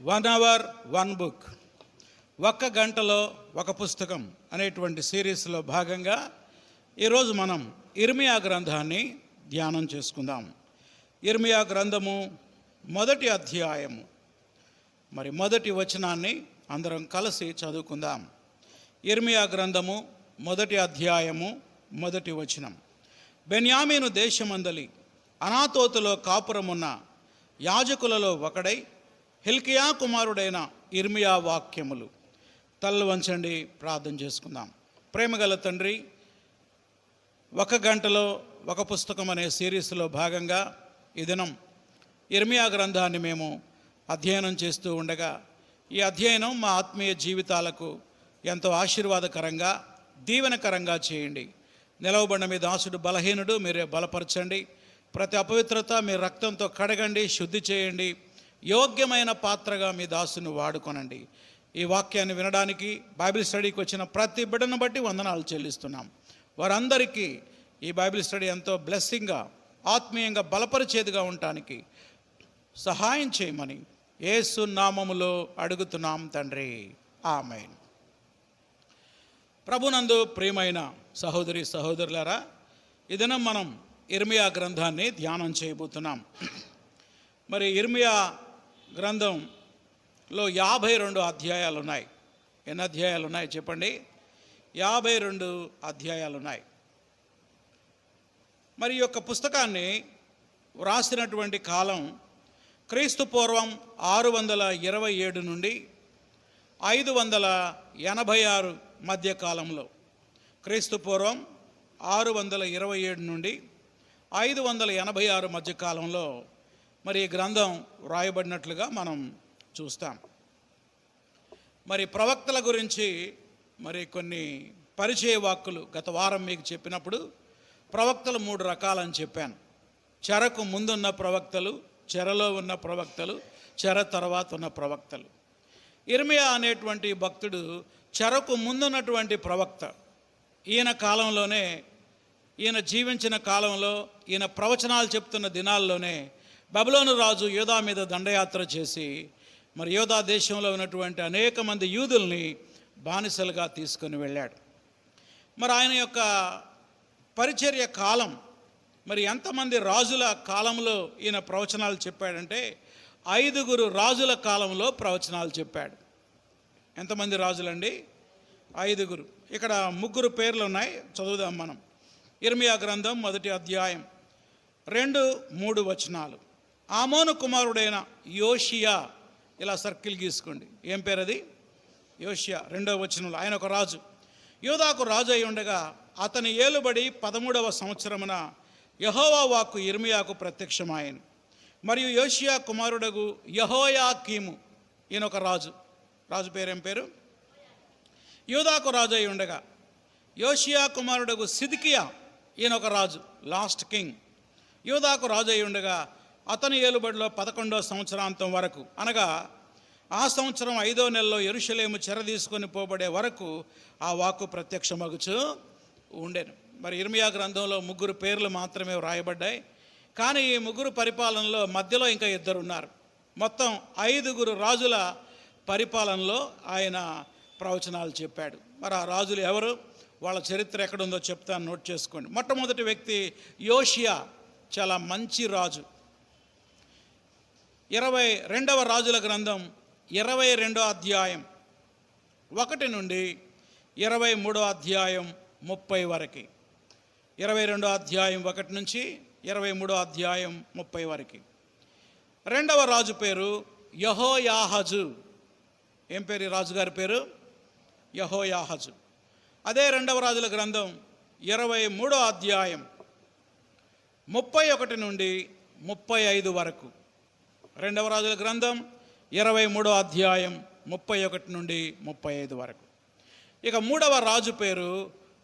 1 hour 1 book, ఒక్క గంటలో ఒక పుస్తకం అనేటువంటి సిరీస్లో భాగంగా ఈరోజు మనం ఇర్మియా గ్రంథాన్ని ధ్యానం చేసుకుందాం. ఇర్మియా గ్రంథము మొదటి అధ్యాయము, మరి మొదటి వచనాన్ని అందరం కలిసి చదువుకుందాం. ఇర్మియా గ్రంథము మొదటి అధ్యాయము మొదటి వచనం. బెన్యామీను దేశమందలి అనాతోతులో కాపురమున్న యాజకులలో ఒకడై హిల్కియా కుమారుడైన ఇర్మియా వాక్యములు. తలలు వంచండి, ప్రార్థన చేసుకుందాం. ప్రేమగల తండ్రి, ఒక గంటలో ఒక పుస్తకం అనే సిరీస్లో భాగంగా ఈ దినం ఇర్మియా గ్రంథాన్ని మేము అధ్యయనం చేస్తూ ఉండగా, ఈ అధ్యయనం మా ఆత్మీయ జీవితాలకు ఎంతో ఆశీర్వాదకరంగా, దీవెనకరంగా చేయండి. నిలవబడిన మీ దాసుడు బలహీనుడు, మీరే బలపరచండి. ప్రతి అపవిత్రత మీ రక్తంతో కడగండి, శుద్ధి చేయండి. యోగ్యమైన పాత్రగా మీ దాసుని వాడుకొనండి. ఈ వాక్యాన్ని వినడానికి బైబిల్ స్టడీకి వచ్చిన ప్రతి బిడ్డను బట్టి వందనాలు చెల్లిస్తున్నాం. వారందరికీ ఈ బైబిల్ స్టడీ ఎంతో బ్లెస్సింగ్గా, ఆత్మీయంగా బలపరిచేదిగా ఉండటానికి సహాయం చేయమని యేసు నామములో అడుగుతున్నాం తండ్రి, ఆమేన్. ప్రభునందు ప్రియమైన సహోదరి సహోదరులారా, ఈ దినం మనం ఇర్మియా గ్రంథాన్ని ధ్యానం చేయబోతున్నాం. మరి ఇర్మియా గ్రంథంలో 52 అధ్యాయాలు ఉన్నాయి. ఎన్ని అధ్యాయాలు ఉన్నాయి చెప్పండి? 52 అధ్యాయాలు ఉన్నాయి. మరి ఈ యొక్క పుస్తకాన్ని వ్రాసినటువంటి కాలం క్రీస్తు పూర్వం 627 నుండి 586 మధ్య కాలంలో. క్రీస్తు పూర్వం 627 నుండి 586 మధ్య కాలంలో మరి ఈ గ్రంథం వ్రాయబడినట్లుగా మనం చూస్తాం. మరి ప్రవక్తల గురించి మరి కొన్ని పరిచయ వాక్కులు గత వారం మీకు చెప్పినప్పుడు ప్రవక్తలు 3 రకాలని చెప్పాను. చెరకు ముందున్న ప్రవక్తలు, చెరలో ఉన్న ప్రవక్తలు, చెర తర్వాత ఉన్న ప్రవక్తలు. ఇర్మియా అనేటువంటి భక్తుడు చెరకు ముందున్నటువంటి ప్రవక్త. ఈయన కాలంలోనే, ఈయన జీవించిన కాలంలో, ఈయన ప్రవచనాలు చెప్తున్న దినాల్లోనే బబులోను రాజు యూదా మీద దండయాత్ర చేసి మరి యూదా దేశంలో ఉన్నటువంటి అనేక మంది యూదుల్ని బానిసలుగా తీసుకొని వెళ్ళాడు. మరి ఆయన యొక్క పరిచర్య కాలం, మరి ఎంతమంది రాజుల కాలంలో ఈయన ప్రవచనాలు చెప్పాడంటే 5 రాజుల కాలంలో ప్రవచనాలు చెప్పాడు. ఎంతమంది రాజులండి? 5. ఇక్కడ 3 పేర్లు ఉన్నాయి, చదువుదాం మనం. ఇర్మియా గ్రంథం మొదటి అధ్యాయం 2-3 వచనాలు. ఆమోను కుమారుడైన యోషియా, ఇలా సర్కిల్ గీసుకోండి. ఏం పేరు అది? యోషియా. 2వ వచనంలో ఆయన ఒక రాజు. యూదాకు రాజు అయి ఉండగా అతని ఏలుబడి 13వ సంవత్సరమున యెహోవా వాక్కు ఇర్మియాకు ప్రత్యక్షమాయెను. మరియు యోషియా కుమారుడగు యెహోయాకీము, ఈయన ఒక రాజు. రాజు పేరేం పేరు? యూదాకు రాజు అయి ఉండగా యోషియా కుమారుడగు సిద్కియా, ఈయన ఒక రాజు, లాస్ట్ కింగ్. యూదాకు రాజు అయి ఉండగా అతని ఏలుబడిలో 11వ సంవత్సరాంతం వరకు, అనగా ఆ సంవత్సరం 5వ నెలలో యెరూషలేము చెర తీసుకొని పోబడే వరకు ఆ వాక్కు ప్రత్యక్షమగుచు ఉండేను. మరి ఇర్మియా గ్రంథంలో 3 పేర్లు మాత్రమే వ్రాయబడ్డాయి. కానీ ఈ 3 పరిపాలనలో మధ్యలో ఇంకా 2 ఉన్నారు. మొత్తం 5 రాజుల పరిపాలనలో ఆయన ప్రవచనాలు చెప్పాడు. మరి ఆ రాజులు ఎవరు, వాళ్ళ చరిత్ర ఎక్కడుందో చెప్తాను, నోట్ చేసుకోండి. మొట్టమొదటి వ్యక్తి యోషియా, చాలా మంచి రాజు. 22వ రాజుల గ్రంథం 22వ అధ్యాయం 1 నుండి 23వ అధ్యాయం 30 వరకు. 22వ అధ్యాయం 1 నుంచి 23వ అధ్యాయం 30 వరకు. 2వ రాజు పేరు యెహోయాహాజు. ఏం పేరు ఈ రాజుగారి పేరు? యెహోయాహాజు. అదే 2వ రాజుల గ్రంథం 23వ అధ్యాయం 31 నుండి 35 వరకు. 2వ రాజుల గ్రంథం 23వ అధ్యాయం 31 నుండి 35 వరకు. ఇక 3వ రాజు పేరు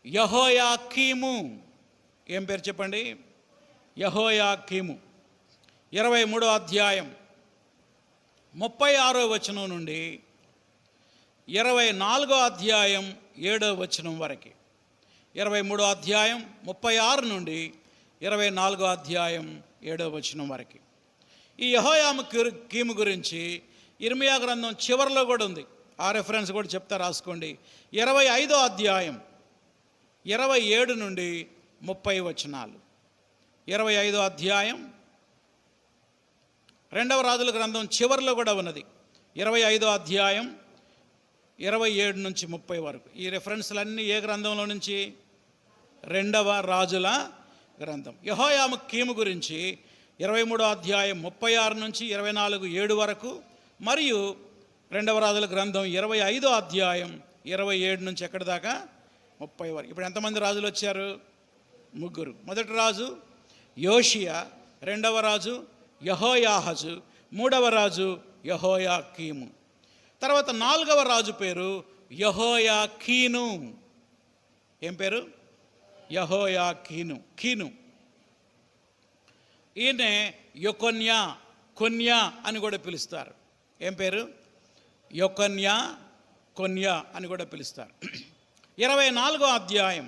యెహోయాకీము. ఏం పేరు చెప్పండి? యెహోయాకీము. 23వ అధ్యాయం 36వ వచనం నుండి 24వ అధ్యాయం 7వ వచనం వరకు. 23వ అధ్యాయం 36 నుండి 24వ అధ్యాయం 7వ వచనం వరకు. ఈ యెహోయాకీము గురించి ఇర్మియా గ్రంథం చివరిలో కూడా ఉంది. ఆ రెఫరెన్స్ కూడా చెప్తా, రాసుకోండి. 25వ అధ్యాయం 27 నుండి 30 వచనాలు. 25వ అధ్యాయం 2వ రాజుల గ్రంథం చివరిలో కూడా ఉన్నది. 25వ అధ్యాయం 27 నుంచి 30 వరకు. ఈ రెఫరెన్స్లన్నీ ఏ గ్రంథంలో నుంచి? 2వ రాజుల గ్రంథం. యెహోయాము కీము గురించి 23వ అధ్యాయం 36 నుంచి 24:7 వరకు, మరియు 2వ రాజుల గ్రంథం 25వ అధ్యాయం 27 నుంచి ఎక్కడి దాకా? 30 వరకు. ఇప్పుడు ఎంతమంది రాజులు వచ్చారు? 3. మొదటి రాజు యోషియా, 2వ రాజు యెహోయాహాజు, 3వ రాజు యెహోయాకీము. తర్వాత 4వ రాజు పేరు యెహోయాకీను. ఏం పేరు? యెహోయాకీను. ఈయనే కొన్యా అని కూడా పిలుస్తారు. ఏం పేరు? కొన్యా అని కూడా పిలుస్తారు. 24వ అధ్యాయం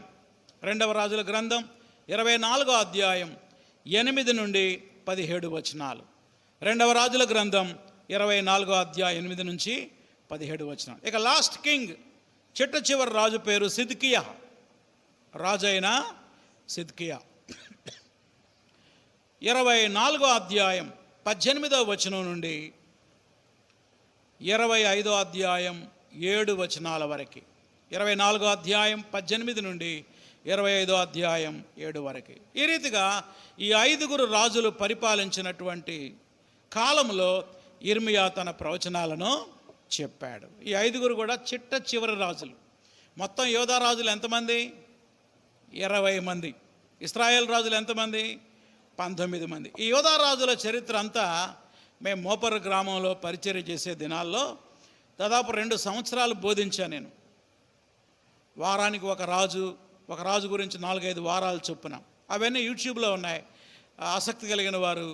2వ రాజుల గ్రంథం 24వ అధ్యాయం 8 నుండి 17 వచనాలు. 2వ రాజుల గ్రంథం 24వ అధ్యాయం 8 నుంచి 17 వచనాలు. ఇక లాస్ట్ కింగ్, చిట్ట చివరి రాజు పేరు సిద్కియా. రాజు అయిన సిద్కియా. 24వ అధ్యాయం 18వ వచనం నుండి 25వ అధ్యాయం 7 వచనాల వరకు. 24వ అధ్యాయం 18 నుండి 25వ అధ్యాయం 7 వరకు. ఈ రీతిగా ఈ 5 రాజులు పరిపాలించినటువంటి కాలంలో ఇర్మియా తన ప్రవచనాలను చెప్పాడు. ఈ 5 కూడా చిట్ట చివరి రాజులు. మొత్తం యోధా రాజులు ఎంతమంది? 20 మంది. ఇశ్రాయేల్ రాజులు ఎంతమంది? 19 మంది. ఈ యోధా రాజుల చరిత్ర అంతా మేము మోపరు గ్రామంలో పరిచర్య చేసే దినాల్లో దాదాపు 2 సంవత్సరాలు బోధించాను నేను. వారానికి ఒక రాజు గురించి 4-5 వారాలు చొప్పున. అవన్నీ యూట్యూబ్లో ఉన్నాయి. ఆసక్తి కలిగిన వారు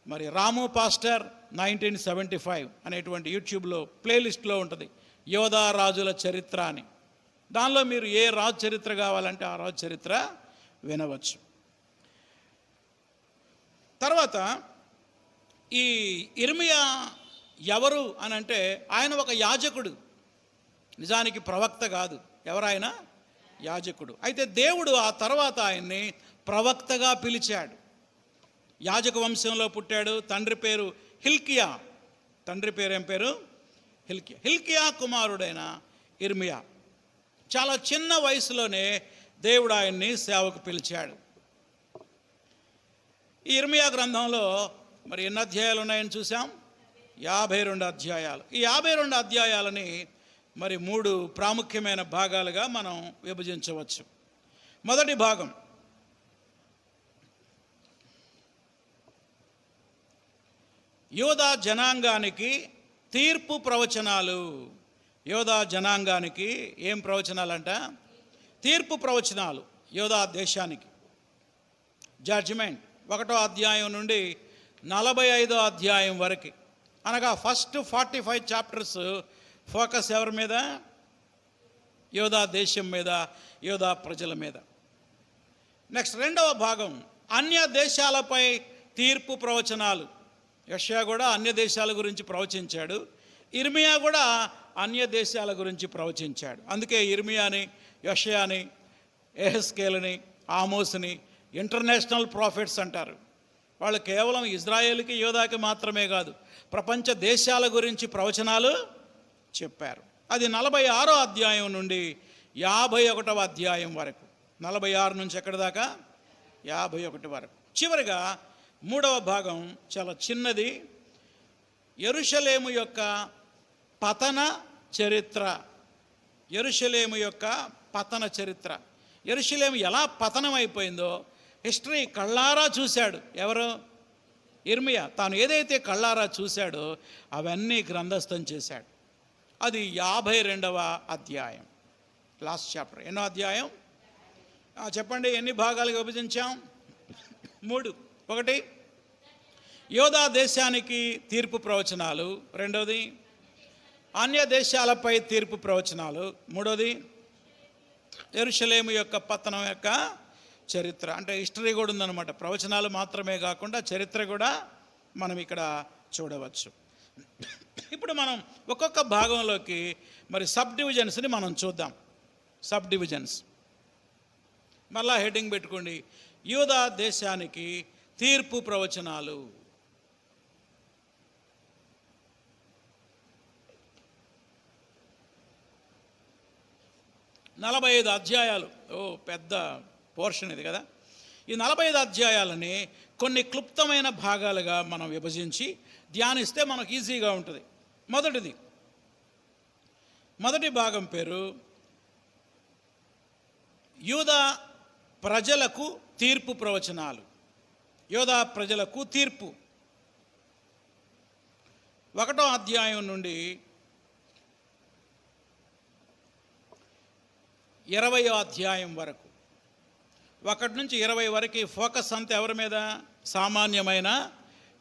మరి రాము పాస్టర్ 1975 అనేటువంటి యూట్యూబ్లో ప్లేలిస్ట్లో ఉంటుంది, యోధా రాజుల చరిత్ర అని. దానిలో మీరు ఏ రాజు చరిత్ర కావాలంటే ఆ రాజు చరిత్ర వినవచ్చు. తర్వాత ఈ ఇర్మియా ఎవరు అని అంటే, ఆయన ఒక యాజకుడు, నిజానికి ప్రవక్త కాదు. ఎవరాయన? యాజకుడు. అయితే దేవుడు ఆ తర్వాత ఆయన్ని ప్రవక్తగా పిలిచాడు. యాజక వంశంలో పుట్టాడు. తండ్రి పేరు హిల్కియా. తండ్రి పేరు ఏం పేరు? హిల్కియా కుమారుడైన ఇర్మియా. చాలా చిన్న వయసులోనే దేవుడు ఆయన్ని సేవకు పిలిచాడు. ఈ ఇర్మియా గ్రంథంలో మరి ఎన్ని అధ్యాయాలు ఉన్నాయని చూసాం? 52 అధ్యాయాలు. ఈ 52 అధ్యాయాలని మరి 3 ప్రాముఖ్యమైన భాగాలుగా మనం విభజించవచ్చు. మొదటి భాగం యోధా జనాంగానికి తీర్పు ప్రవచనాలు. యోధా జనాంగానికి ఏం ప్రవచనాలంట? తీర్పు ప్రవచనాలు. యోధా దేశానికి జడ్జిమెంట్. 1వ అధ్యాయం నుండి 45వ అధ్యాయం వరకు, అనగా ఫస్ట్ 45 చాప్టర్స్ ఫోకస్ ఎవరి మీద? యోధా దేశం మీద, యోధా ప్రజల మీద. నెక్స్ట్ 2వ భాగం అన్య దేశాలపై తీర్పు ప్రవచనాలు. యెషయా కూడా అన్య దేశాల గురించి ప్రవచించాడు. ఇర్మియా కూడా అన్య దేశాల గురించి ప్రవచించాడు. అందుకే ఇర్మియాని, యెషయాని, యెహెజ్కేలుని, ఆమోస్ని ఇంటర్నేషనల్ ప్రాఫిట్స్ అంటారు. వాళ్ళు కేవలం ఇజ్రాయేల్కి, యోధాకి మాత్రమే కాదు, ప్రపంచ దేశాల గురించి ప్రవచనాలు చెప్పారు. అది 46వ అధ్యాయం నుండి 51వ అధ్యాయం వరకు. 46 నుంచి ఎక్కడి దాకా? 51 వరకు. చివరిగా 3వ భాగం చాలా చిన్నది, యెరూషలేము యొక్క పతన చరిత్ర. యెరూషలేము యొక్క పతన చరిత్ర. యెరూషలేము ఎలా పతనం అయిపోయిందో హిస్టరీ కళ్ళారా చూశాడు. ఎవరు? ఇర్మియా. తాను ఏదైతే కళ్ళారా చూశాడో అవన్నీ గ్రంథస్థం చేశాడు. అది 52వ అధ్యాయం, లాస్ట్ చాప్టర్. ఎన్నో అధ్యాయం చెప్పండి? ఎన్ని భాగాలుగా విభజించాం? 3. 1 యోధా దేశానికి తీర్పు ప్రవచనాలు. 2వది అన్య దేశాలపై తీర్పు ప్రవచనాలు. 3వది యెరూషలేము యొక్క పతనం యొక్క చరిత్ర. అంటే హిస్టరీ కూడా ఉందన్నమాట. ప్రవచనాలు మాత్రమే కాకుండా చరిత్ర కూడా మనం ఇక్కడ చూడవచ్చు. ఇప్పుడు మనం ఒక్కొక్క భాగంలోకి మరి సబ్ డివిజన్స్ని మనం చూద్దాం. సబ్ డివిజన్స్ మళ్ళా హెడ్డింగ్ పెట్టుకోండి, యూదా దేశానికి తీర్పు ప్రవచనాలు. నలభై 45 అధ్యాయాలు. పెద్ద పోర్షన్ ఇది కదా. ఈ 45 అధ్యాయాలని కొన్ని క్లుప్తమైన భాగాలుగా మనం విభజించి ధ్యానిస్తే మనకు ఈజీగా ఉంటుంది. మొదటి భాగం పేరు యూదా ప్రజలకు తీర్పు ప్రవచనాలు. యూదా ప్రజలకు తీర్పు. 1వ అధ్యాయం నుండి 20వ అధ్యాయం వరకు, 1 నుంచి 20 వరకు ఫోకస్ అంతా ఎవరి మీద? సామాన్యమైన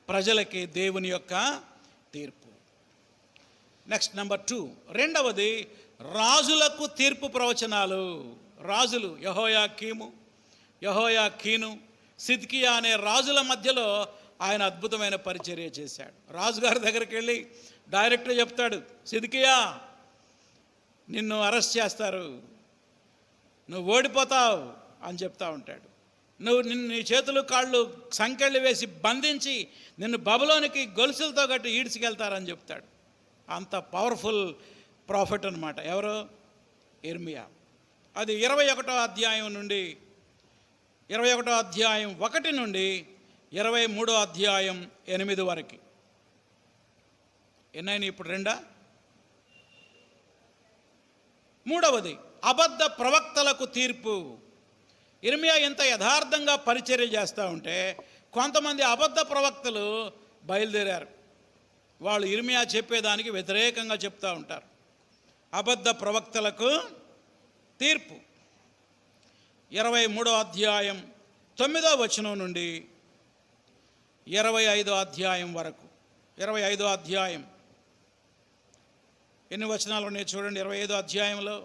ప్రజలకి దేవుని యొక్క తీర్పు. నెక్స్ట్ నెంబర్ 2, రెండవది రాజులకు తీర్పు ప్రవచనాలు. రాజులు యెహోయాకీను, సిద్కియా అనే రాజుల మధ్యలో ఆయన అద్భుతమైన పరిచర్య చేశాడు. రాజుగారి దగ్గరికి వెళ్ళి డైరెక్ట్గా చెప్తాడు, సిద్కియా నిన్ను అరెస్ట్ చేస్తారు, నువ్వు ఓడిపోతావు అని చెప్తా ఉంటాడు. నీ చేతులు కాళ్ళు సంకెళ్ళు వేసి బంధించి నిన్ను బబులోనికి గొలుసులతో గట్టి ఈడ్చుకెళ్తారని చెప్తాడు. అంత పవర్ఫుల్ ప్రాఫిట్ అనమాట. ఎవరు? ఇర్మియా. అది 21వ అధ్యాయం నుండి 21వ అధ్యాయం 1 నుండి 23వ అధ్యాయం 8 వరకు. ఎన్నైనా ఇప్పుడు 2. మూడవది అబద్ధ ప్రవక్తలకు తీర్పు. ఇర్మియా ఎంత యథార్థంగా పరిచర్య చేస్తూ ఉంటే కొంతమంది అబద్ధ ప్రవక్తలు బయలుదేరారు. వాళ్ళు ఇర్మియా చెప్పేదానికి వ్యతిరేకంగా చెప్తూ ఉంటారు. అబద్ధ ప్రవక్తలకు తీర్పు. 23వ అధ్యాయం 9వ వచనం నుండి 25వ అధ్యాయం వరకు. 25వ అధ్యాయం ఎన్ని వచనాలు ఉన్నాయి చూడండి. 25వ అధ్యాయంలో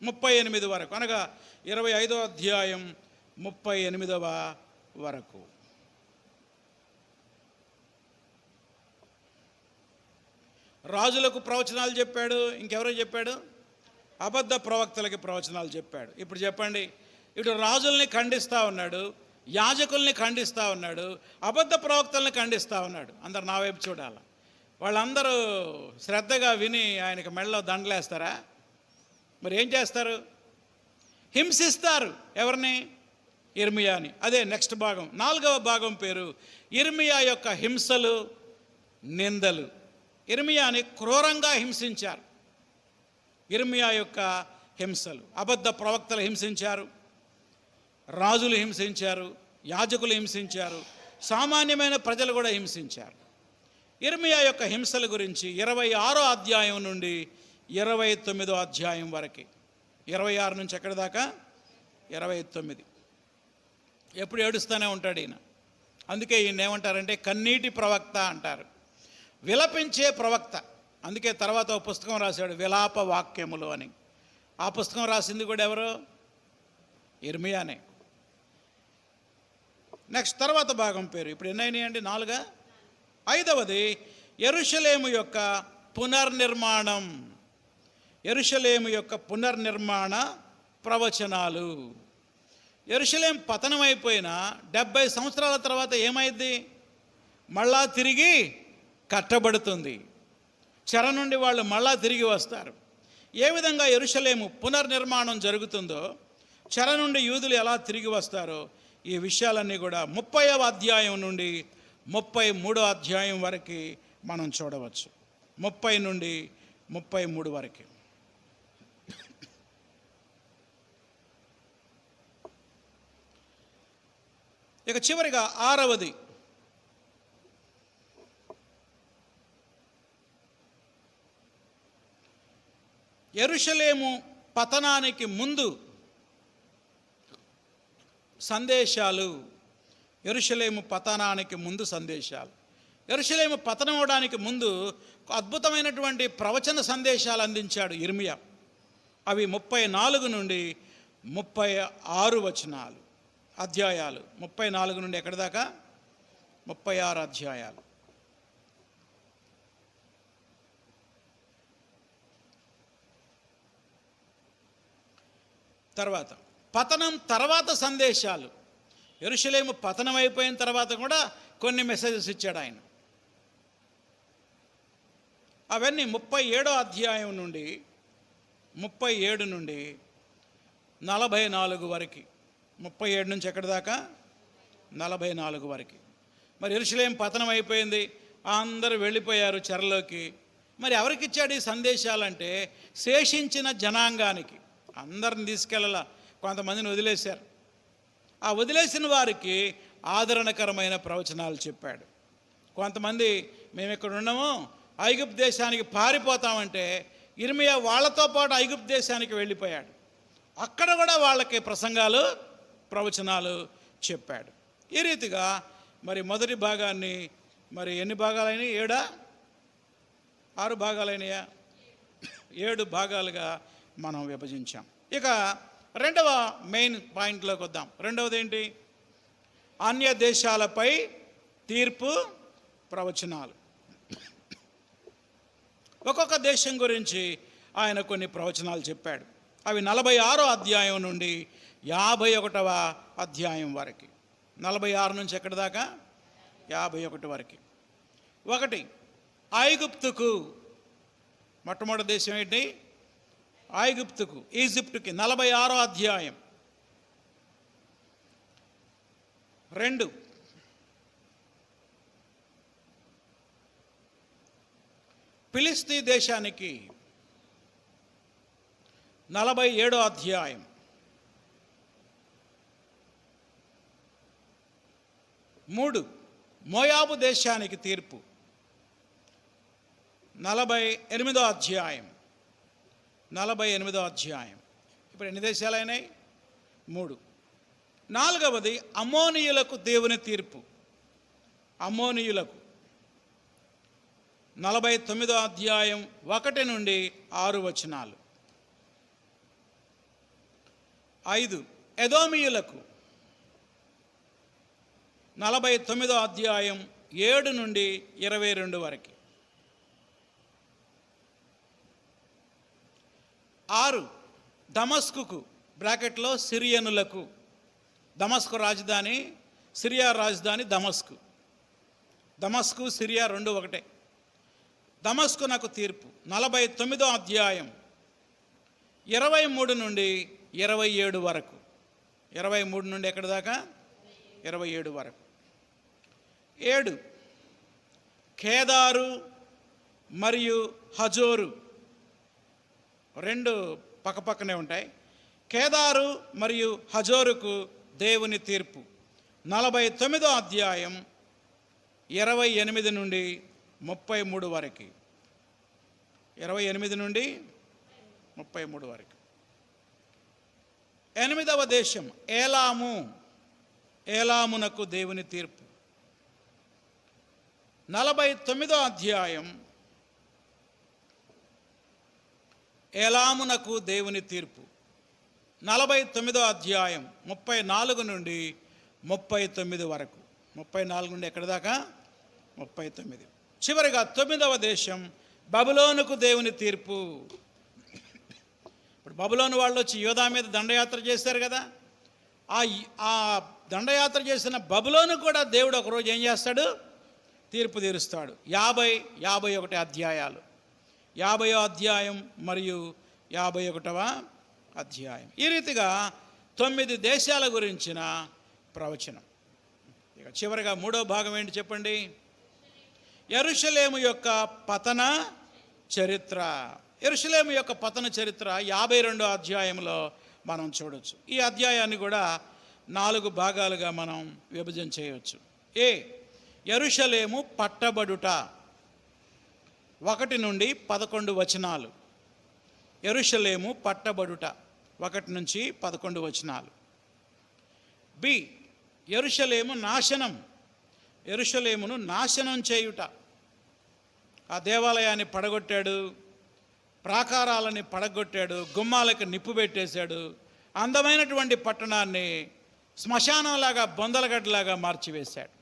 38 వరకు, అనగా 25వ అధ్యాయం 38వ వరకు. రాజులకు ప్రవచనాలు చెప్పాడు. ఇంకెవరో చెప్పాడు? అబద్ధ ప్రవక్తలకి ప్రవచనాలు చెప్పాడు. ఇప్పుడు చెప్పండి, ఇటు రాజుల్ని ఖండిస్తూ ఉన్నాడు, యాజకుల్ని ఖండిస్తూ ఉన్నాడు, అబద్ధ ప్రవక్తల్ని ఖండిస్తూ ఉన్నాడు. అందరు నా వైపు చూడాలి. వాళ్ళందరూ శ్రద్ధగా విని ఆయనకి మెడలో దండలేస్తారా? మరి ఏం చేస్తారు? హింసిస్తారు. ఎవరిని? ఇర్మియాని. అదే నెక్స్ట్ భాగం, 4వ భాగం పేరు ఇర్మియా యొక్క హింసలు, నిందలు. ఇర్మియాని క్రూరంగా హింసించారు. ఇర్మియా యొక్క హింసలు. అబద్ధ ప్రవక్తలు హింసించారు, రాజులు హింసించారు, యాజకులు హింసించారు, సామాన్యమైన ప్రజలు కూడా హింసించారు. ఇర్మియా యొక్క హింసల గురించి 26వ అధ్యాయం నుండి 29వ అధ్యాయం వరకు. 26 నుంచి ఎక్కడి దాకా? 29. ఎప్పుడు ఏడుస్తూనే ఉంటాడు ఈయన. అందుకే ఈయన ఏమంటారంటే కన్నీటి ప్రవక్త అంటారు, విలపించే ప్రవక్త. అందుకే తర్వాత ఒక పుస్తకం రాశాడు, విలాప వాక్యములు అని. ఆ పుస్తకం రాసింది కూడా ఎవరు? ఇర్మియానే. నెక్స్ట్ తర్వాత భాగం పేరు ఇప్పుడు ఎన్నైనాయండి? 4. 5వది యెరూషలేము యొక్క పునర్నిర్మాణం. యెరూషలేము యొక్క పునర్నిర్మాణ ప్రవచనాలు. యెరూషలేం పతనం అయిపోయిన 70 సంవత్సరాల తర్వాత ఏమైంది? మళ్ళా తిరిగి కట్టబడుతుంది. చెర నుండి వాళ్ళు మళ్ళా తిరిగి వస్తారు. ఏ విధంగా యెరూషలేము పునర్నిర్మాణం జరుగుతుందో, చెర నుండి యూదులు ఎలా తిరిగి వస్తారో, ఈ విషయాలన్నీ కూడా 30వ అధ్యాయం నుండి 33వ అధ్యాయం వరకు మనం చూడవచ్చు. 30 నుండి 33 వరకు. ఇక చివరిగా 6వది యెరూషలేము పతనానికి ముందు సందేశాలు. యెరూషలేము పతనానికి ముందు సందేశాలు. యెరూషలేము పతనం అవడానికి ముందు అద్భుతమైనటువంటి ప్రవచన సందేశాలు అందించాడు ఇర్మియా. అవి 34 నుండి 36 వచనాలు, అధ్యాయాలు. 34 నుండి ఎక్కడి దాకా? 36 అధ్యాయాలు. తర్వాత పతనం తర్వాత సందేశాలు. యెరూషలేము పతనం అయిపోయిన తర్వాత కూడా కొన్ని మెసేజెస్ ఇచ్చాడు ఆయన. అవన్నీ 37 అధ్యాయం నుండి 37 నుండి 44 వరకు. 37 నుంచి ఎక్కడి దాకా? 44 వరకు. మరి యెరూషలేము పతనం అయిపోయింది, అందరూ వెళ్ళిపోయారు చెరలోకి. మరి ఎవరికి ఇచ్చాడు ఈ సందేశాలంటే శేషించిన జనాంగానికి. అందరిని తీసుకెళ్ళాల, కొంతమందిని వదిలేశారు. ఆ వదిలేసిన వారికి ఆదరణకరమైన ప్రవచనాలు చెప్పాడు. కొంతమంది మేము ఇక్కడ ఉన్నాము, ఐగుప్తు దేశానికి పారిపోతామంటే ఇర్మియా వాళ్ళతో పాటు ఐగుప్తు దేశానికి వెళ్ళిపోయాడు. అక్కడ కూడా వాళ్ళకి ప్రసంగాలు, ప్రవచనాలు చెప్పాడు. ఈ రీతిగా మరి మొదటి భాగాన్ని మరి ఎన్ని భాగాలైనవి? 6 భాగాలైనయా? 7 భాగాలుగా మనం విభజించాం. ఇక రెండవ మెయిన్ పాయింట్లోకి వద్దాం. రెండవది ఏంటి? అన్య దేశాలపై తీర్పు ప్రవచనాలు. ఒక్కొక్క దేశం గురించి ఆయన కొన్ని ప్రవచనాలు చెప్పాడు. అవి 46 అధ్యాయం నుండి 51వ అధ్యాయం వరకు. 46 నుంచి ఎక్కడి దాకా? 51 వరకు. 1, ఐగుప్తుకు. మొట్టమొదటి దేశం ఏంటి? ఐగుప్తుకు, ఈజిప్టుకి. 46 అధ్యాయం. 2, ఫిలిస్తీ దేశానికి. 47 అధ్యాయం. 3, మోయాబు దేశానికి తీర్పు. 48 అధ్యాయం. 48 అధ్యాయం. ఇప్పుడు ఎన్ని దేశాలైనాయి? 3. 4వది అమ్మోనీయులకు దేవుని తీర్పు. అమ్మోనీయులకు 49 అధ్యాయం 1 నుండి 6 వచనాలు. 5, ఎదోమీయులకు 49 అధ్యాయం 7 నుండి 22 వరకు. 6, దమస్కుకు, బ్రాకెట్లో సిరియనులకు. దమస్కు రాజధాని, సిరియా రాజధాని దమస్కు. దమస్కు, సిరియా రెండు ఒకటే. దమస్కు నాకు తీర్పు. 49 అధ్యాయం 23 నుండి 27 వరకు. 23 నుండి ఎక్కడి దాకా? 27 వరకు. 7, కేదారు మరియు హజోరు. 2 పక్కపక్కనే ఉంటాయి. కేదారు మరియు హజోరుకు దేవుని తీర్పు. 49 అధ్యాయం 28 నుండి 33 వరకు. 28 నుండి 33 వరకు. 8వ దేశం ఏలాము. ఏలామునకు దేవుని తీర్పు. 49 అధ్యాయం ఏలామునకు దేవుని తీర్పు. 49 అధ్యాయం 34 నుండి 39 వరకు. 34 నుండి ఎక్కడి దాకా? 39. చివరిగా 9వ దేశం బబులోనుకు దేవుని తీర్పు. ఇప్పుడు బబులోను వాళ్ళు వచ్చి యోధా మీద దండయాత్ర చేశారు కదా. ఆ దండయాత్ర చేసిన బబులోను కూడా దేవుడు ఒకరోజు ఏం చేస్తాడు? తీర్పు తీరుస్తాడు. 50-51 అధ్యాయాలు. 50వ అధ్యాయం మరియు 51వ అధ్యాయం. ఈ రీతిగా 9 దేశాల గురించిన ప్రవచనం. ఇక చివరిగా 3వ భాగం ఏంటి చెప్పండి? యెరూషలేము యొక్క పతన చరిత్ర. యెరూషలేము యొక్క పతన చరిత్ర 52వ అధ్యాయంలో మనం చూడవచ్చు. ఈ అధ్యాయాన్ని కూడా 4 భాగాలుగా మనం విభజన చేయవచ్చు. యెరూషలేము పట్టబడుట. 1 నుండి 11 వచనాలు. యెరూషలేము పట్టబడుట 1 నుంచి 11 వచనాలు. యెరూషలేము నాశనం. యెరూషలేమును నాశనం చేయుట. ఆ దేవాలయాన్ని పడగొట్టాడు, ప్రాకారాలని పడగొట్టాడు, గుమ్మాలకు నిప్పు పెట్టేశాడు, అందమైనటువంటి పట్టణాన్ని శ్మశానంలాగా బొందలగడ్డలాగా మార్చివేశాడు.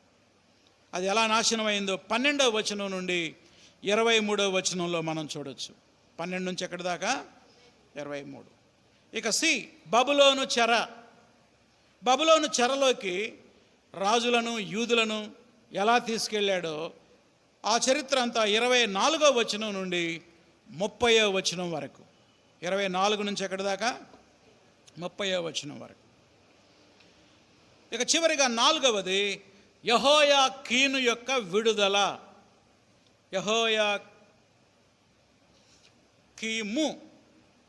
అది ఎలా నాశనమైందో 12వ వచనం నుండి 23వ వచనంలో మనం చూడొచ్చు. 12 నుంచి ఎక్కడి దాకా? 23. ఇక సి, బబులోను చెర. బబులోను చెరలోకి రాజులను, యూదులను ఎలా తీసుకెళ్ళాడో ఆ చరిత్ర అంతా 24వ వచనం నుండి 30వ వచనం వరకు. 24 నుంచి ఎక్కడి దాకా? 30వ వచనం వరకు. ఇక చివరిగా 4వది యెహోయాకీను యొక్క విడుదల. యెహోయాకీము,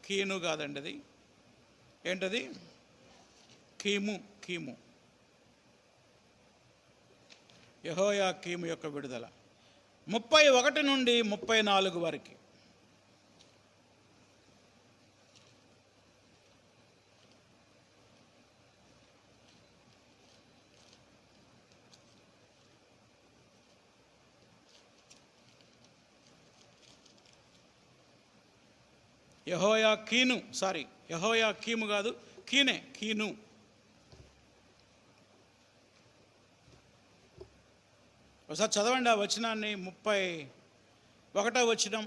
కీను కాదండి, అది ఏంటది? కీము. యెహోయాకీము యొక్క విడుదల 31 నుండి 34 వరకు. యెహోయాకీము కాదు, కీను. ఒకసారి చదవండి ఆ వచనాన్ని. 31వ వచనం.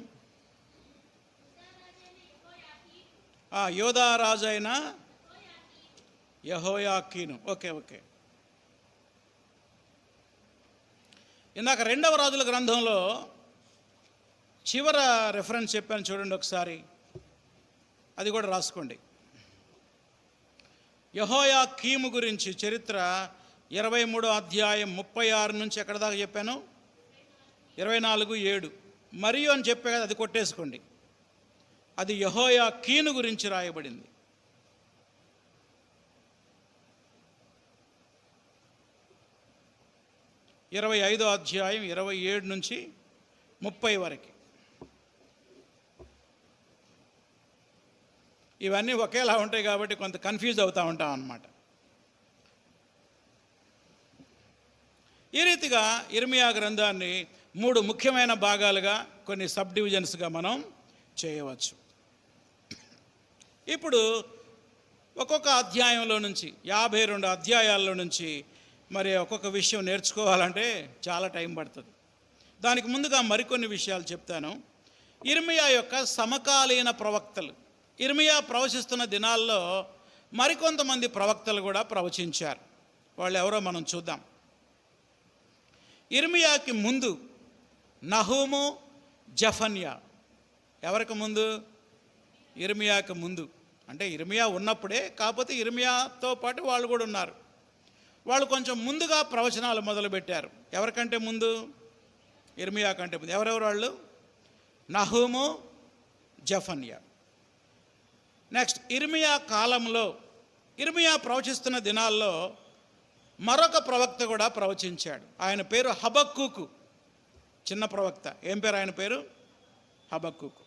యోధా రాజు అయిన యెహోయాకీను. ఓకే. ఇందాక 2వ రాజుల గ్రంథంలో చివర రెఫరెన్స్ చెప్పాను చూడండి ఒకసారి, అది కూడా రాసుకోండి. యెహోయాకీము గురించి చరిత్ర 23వ అధ్యాయం 36 నుంచి ఎక్కడ దాకా చెప్పాను? 24:7. మరియు అని చెప్పే కదా, అది కొట్టేసుకోండి. అది యెహోయాకీను గురించి రాయబడింది. ఇరవై 25వ అధ్యాయం 27 నుంచి 30 వరకు. ఇవన్నీ ఒకేలా ఉంటాయి కాబట్టి కొంత కన్ఫ్యూజ్ అవుతూ ఉంటాం అన్నమాట. ఈ రీతిగా ఇర్మియా గ్రంథాన్ని 3 ముఖ్యమైన భాగాలుగా, కొన్ని సబ్ డివిజన్స్గా మనం చేయవచ్చు. ఇప్పుడు ఒక్కొక్క అధ్యాయంలో నుంచి 52 అధ్యాయాల్లో నుంచి మరి ఒక్కొక్క విషయం నేర్చుకోవాలంటే చాలా టైం పడుతుంది. దానికి ముందుగా మరికొన్ని విషయాలు చెప్తాను. ఇర్మియా యొక్క సమకాలీన ప్రవక్తలు, ఇర్మియా ప్రవచిస్తున్న దినాల్లో మరికొంతమంది ప్రవక్తలు కూడా ప్రవచించారు. వాళ్ళు ఎవరో మనం చూద్దాం. ఇర్మియాకి ముందు నహూము, జఫన్యా. ఎవరికి ముందు? ఇర్మియాకి ముందు. అంటే ఇర్మియా ఉన్నప్పుడే, కాకపోతే ఇర్మియాతో పాటు వాళ్ళు కూడా ఉన్నారు. వాళ్ళు కొంచెం ముందుగా ప్రవచనాలు మొదలుపెట్టారు. ఎవరికంటే ముందు? ఇర్మియా కంటే ముందు. ఎవరెవరు వాళ్ళు? నహూము, జఫన్యా. నెక్స్ట్, ఇర్మియా కాలంలో, ఇర్మియా ప్రవచిస్తున్న దినాల్లో మరొక ప్రవక్త కూడా ప్రవచించాడు. ఆయన పేరు హబక్కూకు. చిన్న ప్రవక్త. ఏం పేరు ఆయన పేరు? హబక్కూకు.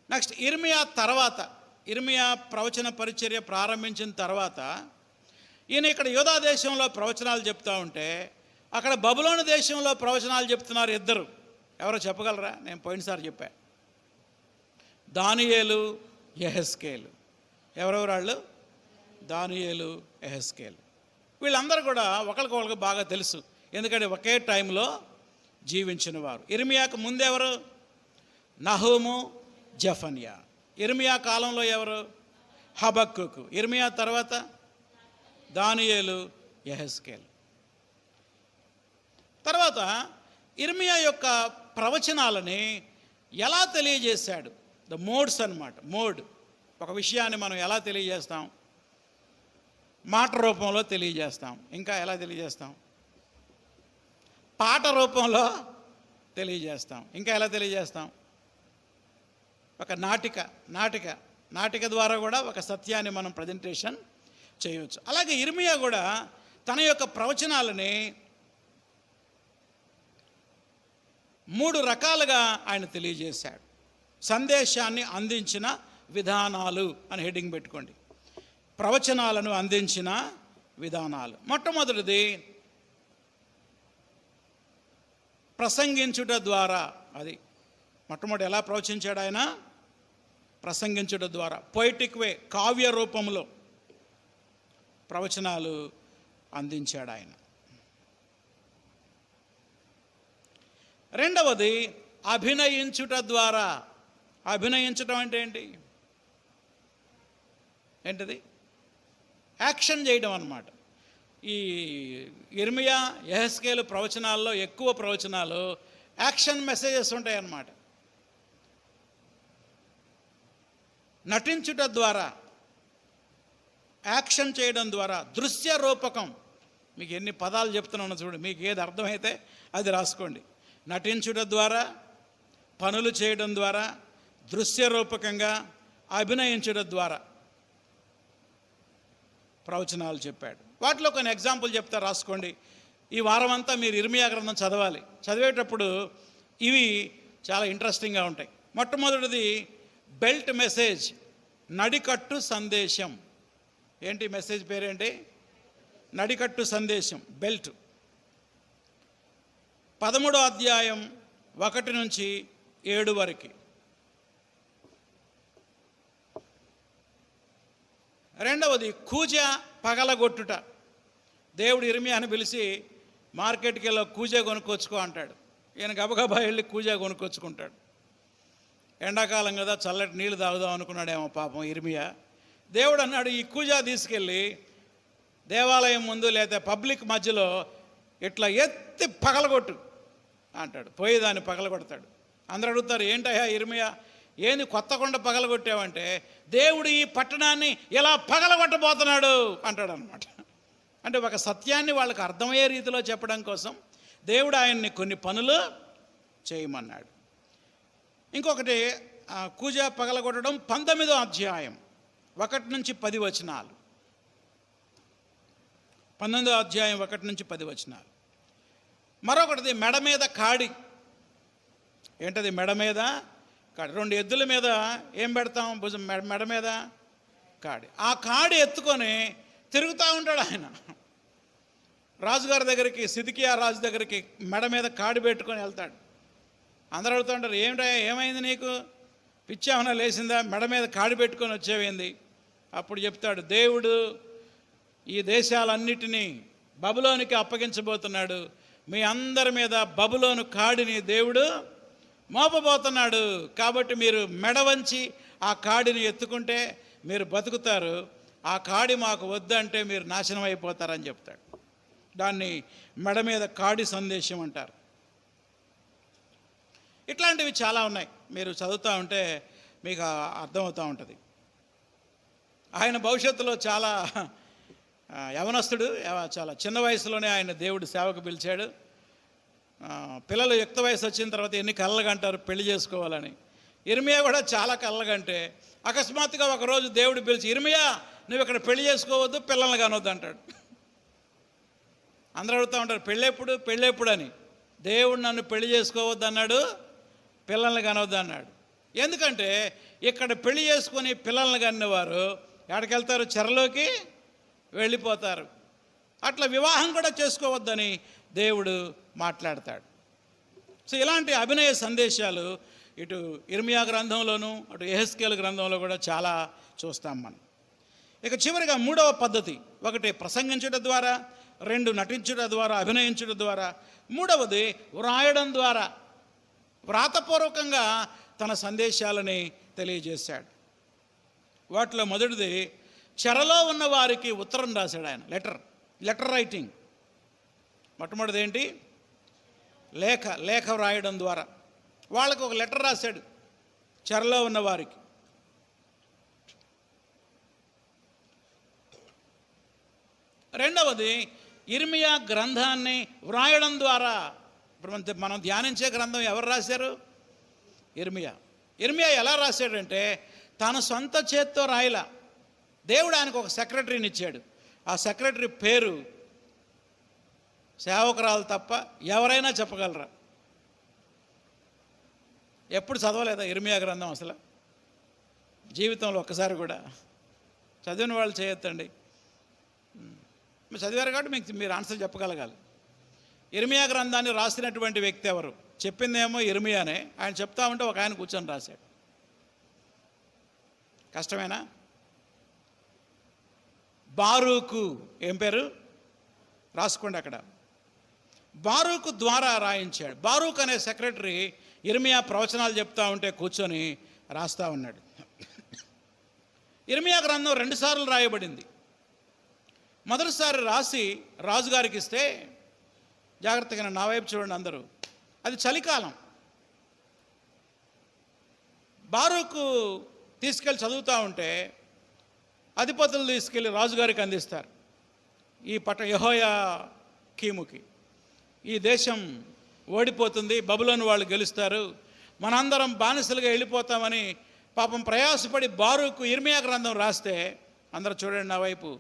నెక్స్ట్, ఇర్మియా తర్వాత, ఇర్మియా ప్రవచన పరిచర్య ప్రారంభించిన తర్వాత ఈయన ఇక్కడ యూదా దేశంలో ప్రవచనాలు చెప్తూ ఉంటే, అక్కడ బబులోను దేశంలో ప్రవచనాలు చెప్తున్నారు ఇద్దరు. ఎవరో చెప్పగలరా? నేను పోయినసారి చెప్పా. దానియేలు, యెహెజ్కేలు. ఎవరెవరు వాళ్ళు? దానియేలు, యెహెజ్కేలు. వీళ్ళందరూ కూడా ఒకరికొకరికి బాగా తెలుసు, ఎందుకంటే ఒకే టైంలో జీవించిన వారు. ఇర్మియాకు ముందెవరు? నహూము, జఫన్యా. ఇర్మియా కాలంలో ఎవరు? హబక్కూకు. ఇర్మియా తర్వాత దానియేలు, యెహెజ్కేలు. తర్వాత ఇర్మియా యొక్క ప్రవచనాలని ఎలా తెలియజేశాడు? ద మోడ్స్ అన్నమాట. మోడ్. ఒక విషయాన్ని మనం ఎలా తెలియజేస్తాం? మాట రూపంలో తెలియజేస్తాం. ఇంకా ఎలా తెలియజేస్తాం? పాట రూపంలో తెలియజేస్తాం. ఇంకా ఎలా తెలియజేస్తాం? ఒక నాటిక ద్వారా కూడా ఒక సత్యాన్ని మనం ప్రజెంటేషన్ చేయవచ్చు. అలాగే ఇర్మియా కూడా తన యొక్క ప్రవచనాలని 3 రకాలుగా ఆయన తెలియజేశాడు. సందేశాన్ని అందించిన విధానాలు అని హెడ్డింగ్ పెట్టుకోండి. ప్రవచనాలను అందించిన విధానాలు. మొట్టమొదటిది ప్రసంగించుట ద్వారా. అది మొట్టమొదటి ఎలా ప్రవచించాడు ఆయన? ప్రసంగించడం ద్వారా, పొయిటిక్ వే, కావ్య రూపంలో ప్రవచనాలు అందించాడు ఆయన. రెండవది అభినయించుట ద్వారా. అభినయించటం అంటే ఏంటిది? యాక్షన్ చేయడం అన్నమాట. ఈ ఇర్మియా, యెహెజ్కేలు ప్రవచనాల్లో ఎక్కువ ప్రవచనాలు యాక్షన్ మెసేజెస్ ఉంటాయి అన్నమాట. నటించుట ద్వారా, యాక్షన్ చేయడం ద్వారా, దృశ్య రూపకం. మీకు ఎన్ని పదాలు చెప్తున్నాను చూడండి, మీకు ఏది అర్థమైతే అది రాసుకోండి. నటించుట ద్వారా, పనులు చేయడం ద్వారా, దృశ్య రూపకంగా, అభినయించడం ద్వారా ప్రవచనాలు చెప్పాడు. వాటిలో కొన్ని ఎగ్జాంపుల్ చెప్తా, రాసుకోండి. ఈ వారం అంతా మీరు ఇర్మియా గ్రంథం చదవాలి. చదివేటప్పుడు ఇవి చాలా ఇంట్రెస్టింగ్గా ఉంటాయి. మొట్టమొదటిది బెల్ట్ మెసేజ్, నడికట్టు సందేశం. ఏంటి మెసేజ్ పేరేంటి? నడికట్టు సందేశం, బెల్ట్. 13వ అధ్యాయం 1 నుంచి 7 వరకు. రెండవది కూజ పగలగొట్టుట. దేవుడు ఇర్మియాను పిలిచి మార్కెట్కి వెళ్ళి కూజ కొనుక్కొచ్చుకో అంటాడు. ఈయన గబగబా వెళ్ళి కూజ కొనుక్కొచ్చుకుంటాడు. ఎండాకాలం కదా, చల్లటి నీళ్ళు తాగుదాం అనుకున్నాడేమో పాపం ఇర్మియా. దేవుడు అన్నాడు, ఈ కూజా తీసుకెళ్ళి దేవాలయం ముందు లేదా పబ్లిక్ మధ్యలో ఇట్లా ఎత్తి పగలగొట్టు అంటాడు. పోయి దాన్ని పగలగొడతాడు. అందరూ అడుగుతారు, ఏంటయ్యా ఇర్మియా, ఏంది కొత్త కొండ పగలగొట్టావంటే, దేవుడు ఈ పట్టణాన్ని ఎలా పగలగొట్టబోతున్నాడు అంటాడు అనమాట. అంటే ఒక సత్యాన్ని వాళ్ళకి అర్థమయ్యే రీతిలో చెప్పడం కోసం దేవుడు ఆయన్ని కొన్ని పనులు చేయమన్నాడు. ఇంకొకటి కూజ పగలగొట్టడం 19వ అధ్యాయం 1 నుంచి 10 వచనాలు. 19వ అధ్యాయం 1 నుంచి 10 వచనాలు. మరొకటిది మెడ మీద కాడి. ఏంటది? మెడ మీద కాడి. 2 ఎద్దుల మీద ఏం పెడతాం? భుజం మెడ మీద కాడి. ఆ కాడి ఎత్తుకొని తిరుగుతూ ఉంటాడు ఆయన. రాజుగారి దగ్గరికి, సిద్కియా రాజు దగ్గరికి మెడ మీద కాడి పెట్టుకొని వెళ్తాడు. అందరూ అడుగుతూ ఉంటారు, ఏమిటా, ఏమైంది నీకు, పిచ్చి ఏమైనా లేచిందా, మెడ మీద కాడి పెట్టుకొని వచ్చేవేంది? అప్పుడు చెప్తాడు, దేవుడు ఈ దేశాలన్నిటినీ బబులోనికి అప్పగించబోతున్నాడు. మీ అందరి మీద బబులోను కాడిని దేవుడు మోపబోతున్నాడు. కాబట్టి మీరు మెడ వంచి ఆ కాడిని ఎత్తుకుంటే మీరు బతుకుతారు. ఆ కాడి మాకు వద్దంటే మీరు నాశనం అయిపోతారని చెప్తాడు. దాన్ని మెడ మీద కాడి సందేశం అంటారు. ఇట్లాంటివి చాలా ఉన్నాయి. మీరు చదువుతూ ఉంటే మీకు అర్థమవుతూ ఉంటుంది. ఆయన భవిష్యత్తులో చాలా యవనస్తుడు, చాలా చిన్న వయసులోనే ఆయన దేవుడు సేవకు పిలిచాడు. పిల్లలు యుక్త వయసు వచ్చిన తర్వాత ఎన్ని కళ్ళగంటారు పెళ్లి చేసుకోవాలని. ఇర్మియా కూడా చాలా కళ్ళగంటే అకస్మాత్తుగా ఒకరోజు దేవుడు పిలిచి, ఇర్మియా నువ్వు ఇక్కడ పెళ్లి చేసుకోవద్దు, పిల్లల్ని కానొద్దు అంటాడు. అందరూ అడుగుతూ ఉంటారు, పెళ్ళెప్పుడు అని. దేవుడు నన్ను పెళ్లి చేసుకోవద్దు అన్నాడు, పిల్లల్ని కనవద్దు అన్నాడు. ఎందుకంటే ఇక్కడ పెళ్లి చేసుకొని పిల్లల్ని కన్నవారు ఎక్కడికి వెళ్తారు? చెరలోకి వెళ్ళిపోతారు. అట్లా వివాహం కూడా చేసుకోవద్దని దేవుడు మాట్లాడతాడు. సో ఇలాంటి అభినయ సందేశాలు ఇటు ఇర్మియా గ్రంథంలోనూ అటు యెహెజ్కేలు గ్రంథంలో కూడా చాలా చూస్తాం మనం. ఇక చివరిగా 3వ పద్ధతి, 1 ప్రసంగించడం ద్వారా, 2 నటించడం ద్వారా, అభినయించడం ద్వారా, 3వది వ్రాయడం ద్వారా, వ్రాతపూర్వకంగా తన సందేశాలని తెలియజేశాడు. వాటిలో మొదటిది చెరలో ఉన్న వారికి ఉత్తరం రాశాడు ఆయన. Letter writing. మొట్టమొదటిది ఏంటి? లేఖ వ్రాయడం ద్వారా వాళ్ళకు ఒక లెటర్ రాశాడు చెరలో ఉన్న వారికి. రెండవది ఇర్మియా గ్రంథాన్ని వ్రాయడం ద్వారా. ఇప్పుడు మనం ధ్యానించే గ్రంథం ఎవరు రాశారు? ఇర్మియా ఎలా రాశాడంటే తన సొంత చేత్తో రాయలా. దేవుడు ఆయనకు ఒక సెక్రటరీని ఇచ్చాడు. ఆ సెక్రటరీ పేరు సేవకురాలు తప్ప ఎవరైనా చెప్పగలరా? ఎప్పుడు చదవలేదా ఇర్మియా గ్రంథం అసలు జీవితంలో? ఒక్కసారి కూడా చదివిన వాళ్ళు చేయొద్దండి. మీరు చదివారు కాబట్టి మీరు ఆన్సర్ చెప్పగలగాలి. ఇర్మియా గ్రంథాన్ని రాసినటువంటి వ్యక్తి ఎవరు? చెప్పిందేమో ఇర్మియానే. ఆయన చెప్తా ఉంటే ఒక ఆయన కూర్చొని రాశాడు. కష్టమేనా? బారూకు, ఏం పేరు రాసుకోండి అక్కడ, బారూకు ద్వారా రాయించాడు. బారూక్ అనే సెక్రటరీ ఇర్మియా ప్రవచనాలు చెప్తా ఉంటే కూర్చొని రాస్తూ ఉన్నాడు. ఇర్మియా గ్రంథం 2 సార్లు రాయబడింది. మొదటిసారి రాసి రాజుగారికి ఇస్తే, జాగ్రత్తగా నా వైపు చూడండి అందరూ, అది చలికాలం. బారూకు తీసుకెళ్ళి చదువుతూ ఉంటే అధిపతులు తీసుకెళ్ళి రాజుగారికి అందిస్తారు. ఈ యెహోయాకీముకి ఈ దేశం ఓడిపోతుంది, బబులోను వాళ్ళు గెలుస్తారు, మనందరం బానిసలుగా వెళ్ళిపోతామని పాపం ప్రయాసపడి బారూకు ఇర్మియా గ్రంథం రాస్తే, అందరూ చూడండి నా వైపు,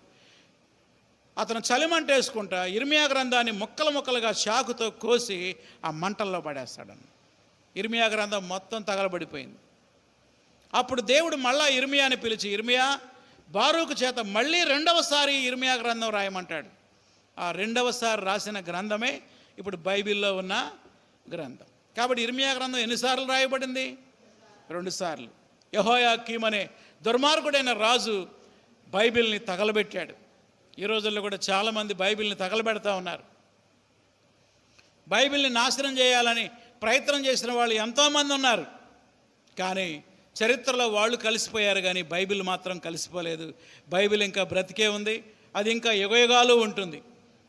అతను చలిమంటేసుకుంటా ఇర్మియా గ్రంథాన్ని ముక్కలు ముక్కలుగా చాకుతో కోసి ఆ మంటల్లో పడేస్తాడని. ఇర్మియా గ్రంథం మొత్తం తగలబడిపోయింది. అప్పుడు దేవుడు మళ్ళా ఇర్మియాని పిలిచి, ఇర్మియా, బారూకు చేత మళ్ళీ 2వసారి ఇర్మియా గ్రంథం రాయమంటాడు. ఆ 2వసారి రాసిన గ్రంథమే ఇప్పుడు బైబిల్లో ఉన్న గ్రంథం. కాబట్టి ఇర్మియా గ్రంథం ఎన్నిసార్లు రాయబడింది? 2 సార్లు. యెహోయాకీము అనే దుర్మార్గుడైన రాజు బైబిల్ని తగలబెట్టాడు. ఈ రోజుల్లో కూడా చాలామంది బైబిల్ని తగలబెడతా ఉన్నారు. బైబిల్ని నాశనం చేయాలని ప్రయత్నం చేసిన వాళ్ళు ఎంతోమంది ఉన్నారు. కానీ చరిత్రలో వాళ్ళు కలిసిపోయారు, కానీ బైబిల్ మాత్రం కలిసిపోలేదు. బైబిల్ ఇంకా బ్రతికే ఉంది, అది ఇంకా యుగయుగాలు ఉంటుంది.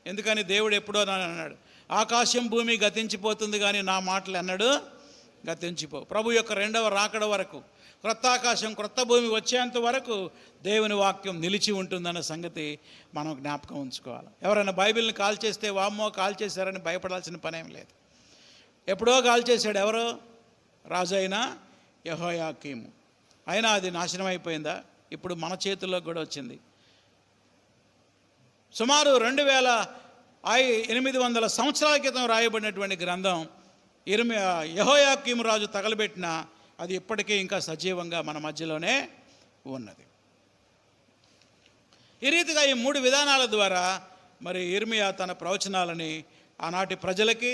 ఎందుకని దేవుడు ఎప్పుడో అన్నాడు, ఆకాశం భూమి గతించిపోతుంది కానీ నా మాటలు అన్నాడు గతించిపో. ప్రభు యొక్క 2వ రాకడ వరకు, క్రొత్త ఆకాశం క్రొత్త భూమి వచ్చేంత వరకు దేవుని వాక్యం నిలిచి ఉంటుందన్న సంగతి మనం జ్ఞాపకం ఉంచుకోవాలి. ఎవరైనా బైబిల్ని కాల్ చేస్తే, వామ్మో కాల్ చేశారని భయపడాల్సిన పనేం లేదు. ఎప్పుడో కాల్ చేశాడు, ఎవరో రాజు అయినా యెహోయాకీము. అయినా అది నాశనం అయిపోయిందా? ఇప్పుడు మన చేతుల్లో కూడా వచ్చింది. సుమారు 2800 సంవత్సరాల క్రితం రాయబడినటువంటి గ్రంథం యెహోయాకీము రాజు తగలబెట్టిన, అది ఇప్పటికీ ఇంకా సజీవంగా మన మధ్యలోనే ఉన్నది. ఈ రీతిగా ఈ 3 విధానాల ద్వారా మరి ఇర్మియా తన ప్రవచనాలని ఆనాటి ప్రజలకి,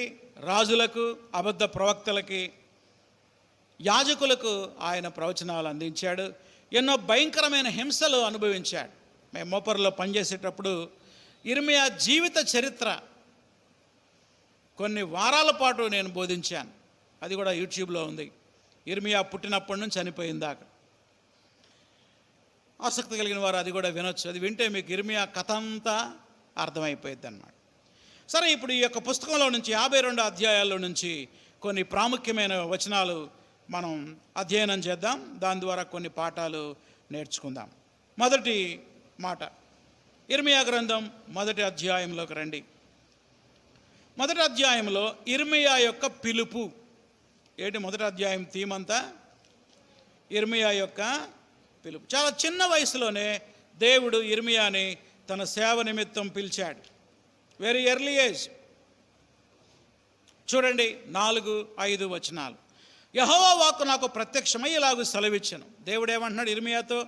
రాజులకు, అబద్ధ ప్రవక్తలకి, యాజకులకు ఆయన ప్రవచనాలు అందించాడు. ఎన్నో భయంకరమైన హింసలు అనుభవించాడు. మేము మోపర్లో పనిచేసేటప్పుడు ఇర్మియా జీవిత చరిత్ర కొన్ని వారాల పాటు నేను బోధించాను. అది కూడా యూట్యూబ్లో ఉంది. ఇర్మియా పుట్టినప్పటి నుంచి చనిపోయిందాక. ఆసక్తి కలిగిన వారు అది కూడా వినొచ్చు. అది వింటే మీకు ఇర్మియా కథ అంతా అర్థమైపోయింది అన్నమాట. సరే, ఇప్పుడు ఈ యొక్క పుస్తకంలో నుంచి 52 అధ్యాయాల్లో నుంచి కొన్ని ప్రాముఖ్యమైన వచనాలు మనం అధ్యయనం చేద్దాం. దాని ద్వారా కొన్ని పాఠాలు నేర్చుకుందాం. మొదటి మాట, ఇర్మియా గ్రంథం 1వ అధ్యాయంలోకి రండి. 1వ అధ్యాయంలో ఇర్మియా యొక్క పిలుపు ఏంటి? 1వ అధ్యాయం థీమ్ అంతా ఇర్మియా యొక్క పిలుపు. చాలా చిన్న వయసులోనే దేవుడు ఇర్మియాని తన సేవ నిమిత్తం పిలిచాడు. Very early age. చూడండి 4-5 వచనాలు. యెహోవా వాక్కు నాకు ప్రత్యక్షమై ఇలాగూ సెలవిచ్చెను. దేవుడు ఏమంటున్నాడు ఇర్మియాతో?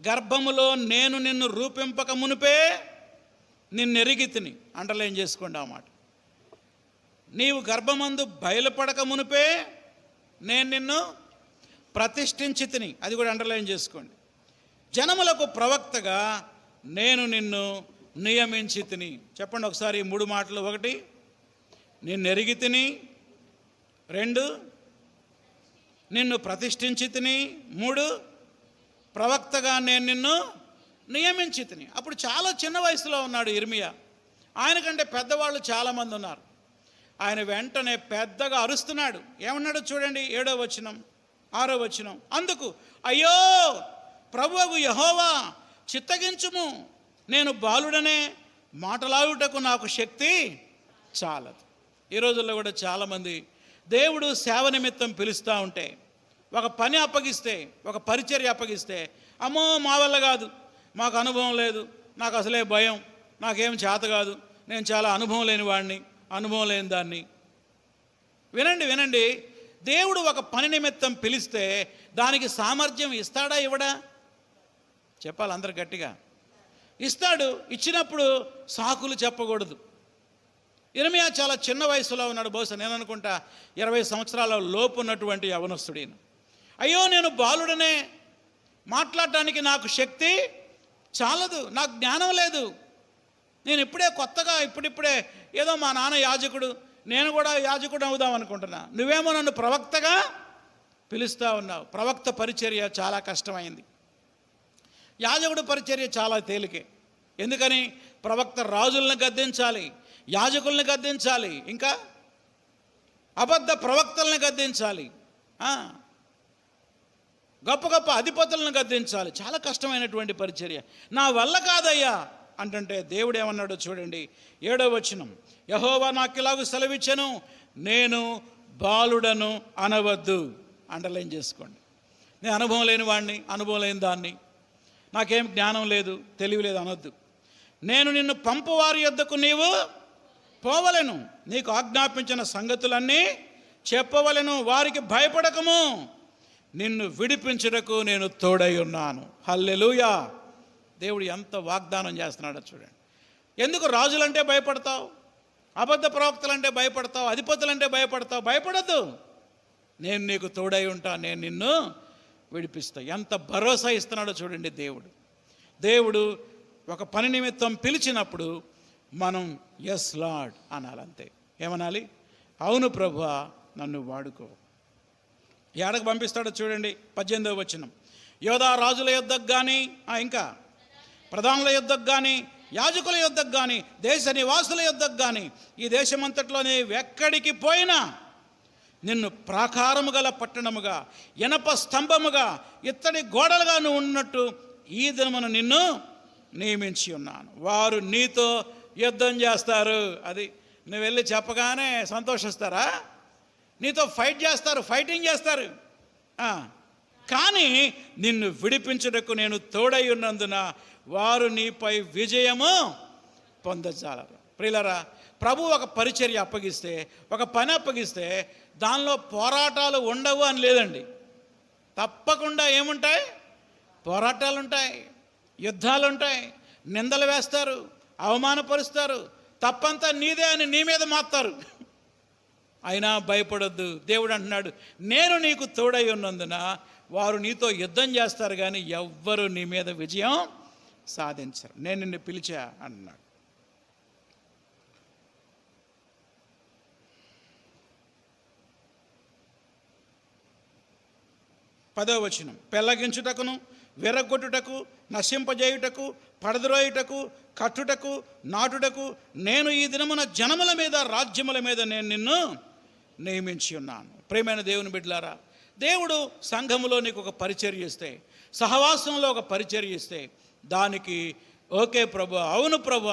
గర్భములో నేను నిన్ను రూపింపక మునిపే నిన్నెరిగితిని. అండర్లైన్ చేసుకోండి ఆ మాట. నీవు గర్భమందు బయలుపడక మునిపే నేను నిన్ను ప్రతిష్ఠించితిని. అది కూడా అండర్లైన్ చేసుకోండి. జనములకు ప్రవక్తగా నేను నిన్ను నియమించి తిని. చెప్పండి ఒకసారి ఈ 3 మాటలు. 1, నిన్నెరిగి తిని. 2, నిన్ను ప్రతిష్ఠించి తిని. 3, ప్రవక్తగా నేను నిన్ను నియమించి తిని. అప్పుడు చాలా చిన్న వయసులో ఉన్నాడు ఇర్మియా. ఆయనకంటే పెద్దవాళ్ళు చాలామంది ఉన్నారు. ఆయన వెంటనే పెద్దగా అరుస్తున్నాడు. ఏమన్నాడు చూడండి, 7వ వచనం, 6వ వచనం. అందుకు, అయ్యో ప్రభువు యెహోవా, చిత్తగించుము, నేను బాలుడనే, మాటలాడుటకు నాకు శక్తి చాలదు. ఈ రోజుల్లో కూడా చాలామంది దేవుడు సేవ నిమిత్తం పిలుస్తూ ఉంటే, ఒక పని అప్పగిస్తే, ఒక పరిచర్య అప్పగిస్తే, అమ్మో మా వల్ల కాదు, మాకు అనుభవం లేదు, నాకు అసలే భయం, నాకేం చేత కాదు, నేను చాలా అనుభవం లేని వాడిని, అనుభవం లేని దాన్ని. వినండి, దేవుడు ఒక పని నిమిత్తం పిలిస్తే దానికి సామర్థ్యం ఇస్తాడా ఇవ్వడా? చెప్పాలి అందరు గట్టిగా. ఇస్తాడు. ఇచ్చినప్పుడు సాకులు చెప్పకూడదు. ఇర్మియా చాలా చిన్న వయసులో ఉన్నాడు. బహుశా నేను అనుకుంటా 20 సంవత్సరాల లోపు ఉన్నటువంటి యవనస్తుడీను. అయ్యో నేను బాలుడనే, మాట్లాడటానికి నాకు శక్తి చాలదు, నాకు జ్ఞానం లేదు. నేను ఇప్పుడిప్పుడే ఏదో మా నాన్న యాజకుడు, నేను కూడా యాజకుడు అవుదాం అనుకుంటున్నా. నువ్వేమో నన్ను ప్రవక్తగా పిలుస్తూ ఉన్నావు. ప్రవక్త పరిచర్య చాలా కష్టమైంది. యాజకుడు పరిచర్య చాలా తేలికే. ఎందుకని? ప్రవక్త రాజులను గద్దించాలి, యాజకుల్ని గద్దించాలి, ఇంకా అబద్ధ ప్రవక్తలను గద్దించాలి, గొప్ప గొప్ప అధిపతులను గద్దించాలి. చాలా కష్టమైనటువంటి పరిచర్య. నా వల్ల కాదయ్యా అంటే దేవుడు ఏమన్నాడో చూడండి, 7వ వచనం. యెహోవా నాకిలాగు సెలవిచ్చెను, నేను బాలుడను అనవద్దు. అండర్లైన్ చేసుకోండి. నేను అనుభవం లేని వాడిని, అనుభవం లేని దాన్ని, నాకేం జ్ఞానం లేదు, తెలివి లేదు అనొద్దు. నేను నిన్ను పంపువారి యొద్దకు నీవు పోవలెను, నీకు ఆజ్ఞాపించిన సంగతులన్నీ చెప్పవలెను, వారికి భయపడకము, నిన్ను విడిపించుటకు నేను తోడై ఉన్నాను. హల్లెలూయా. దేవుడు ఎంత వాగ్దానం చేస్తున్నాడో చూడండి. ఎందుకు రాజులంటే భయపడతావు, అబద్ధ ప్రవక్తలంటే భయపడతావు, అధిపతులంటే భయపడతావు? భయపడద్దు, నేను నీకు తోడై ఉంటా, నేను నిన్ను విడిపిస్తా. ఎంత భరోసా ఇస్తున్నాడో చూడండి దేవుడు. దేవుడు ఒక పని నిమిత్తం పిలిచినప్పుడు మనం ఎస్ లార్డ్ అనాలంతే. ఏమనాలి? అవును ప్రభువా, నన్ను వాడుకో. ఏడకు పంపిస్తాడో చూడండి, 18వ వచనం. యోధా రాజుల యొద్దకు కానీ, ఇంకా ప్రధానుల యొద్దకు కానీ, యాజకుల యొద్దకు కానీ, దేశ నివాసుల యొద్దకు కానీ, ఈ దేశమంతట్లోనే ఎక్కడికి పోయినా నిన్ను ప్రాకారము గల పట్టణముగా, ఇనప స్తంభముగా, ఇత్తడి గోడలుగా నువ్వు ఉన్నట్టు ఈ దినమున నిన్ను నియమించి ఉన్నాను. వారు నీతో యుద్ధం చేస్తారు. అది నువ్వు వెళ్ళి చెప్పగానే సంతోషిస్తారా? నీతో ఫైటింగ్ చేస్తారు. కానీ నిన్ను విడిపించుటకు నేను తోడై ఉన్నందున వారు నీపై విజయము పొందజాలరు. ప్రియులారా, ప్రభు ఒక పరిచర్య అప్పగిస్తే, ఒక పని అప్పగిస్తే దానిలో పోరాటాలు ఉండవు అని లేదండి. తప్పకుండా ఏముంటాయి? పోరాటాలు ఉంటాయి, యుద్ధాలు ఉంటాయి, నిందలు వేస్తారు, అవమానపరుస్తారు, తప్పంతా నీదే అని నీ మీద మాత్తారు. అయినా భయపడొద్దు. దేవుడు అంటున్నాడు, నేను నీకు తోడై ఉన్నందున వారు నీతో యుద్ధం చేస్తారు కానీ ఎవ్వరు నీ మీద విజయం సాధించరు. నేను నిన్ను పిలిచా అన్నాడు. పదవ వచనం. పెళ్ళగించుటకును, విరగొట్టుటకు, నశింపజేయుటకు, పడద్రోయుటకు, కట్టుటకు, నాటుటకు నేను ఈ దినమున జనముల మీద, రాజ్యముల మీద నేను నిన్ను నియమించి ఉన్నాను. ప్రియమైన దేవుని బిడ్డలారా, దేవుడు సంఘములో నీకు ఒక పరిచర్య ఇస్తే, సహవాసంలో ఒక పరిచర్య ఇస్తే దానికి ఓకే ప్రభు, అవును ప్రభు,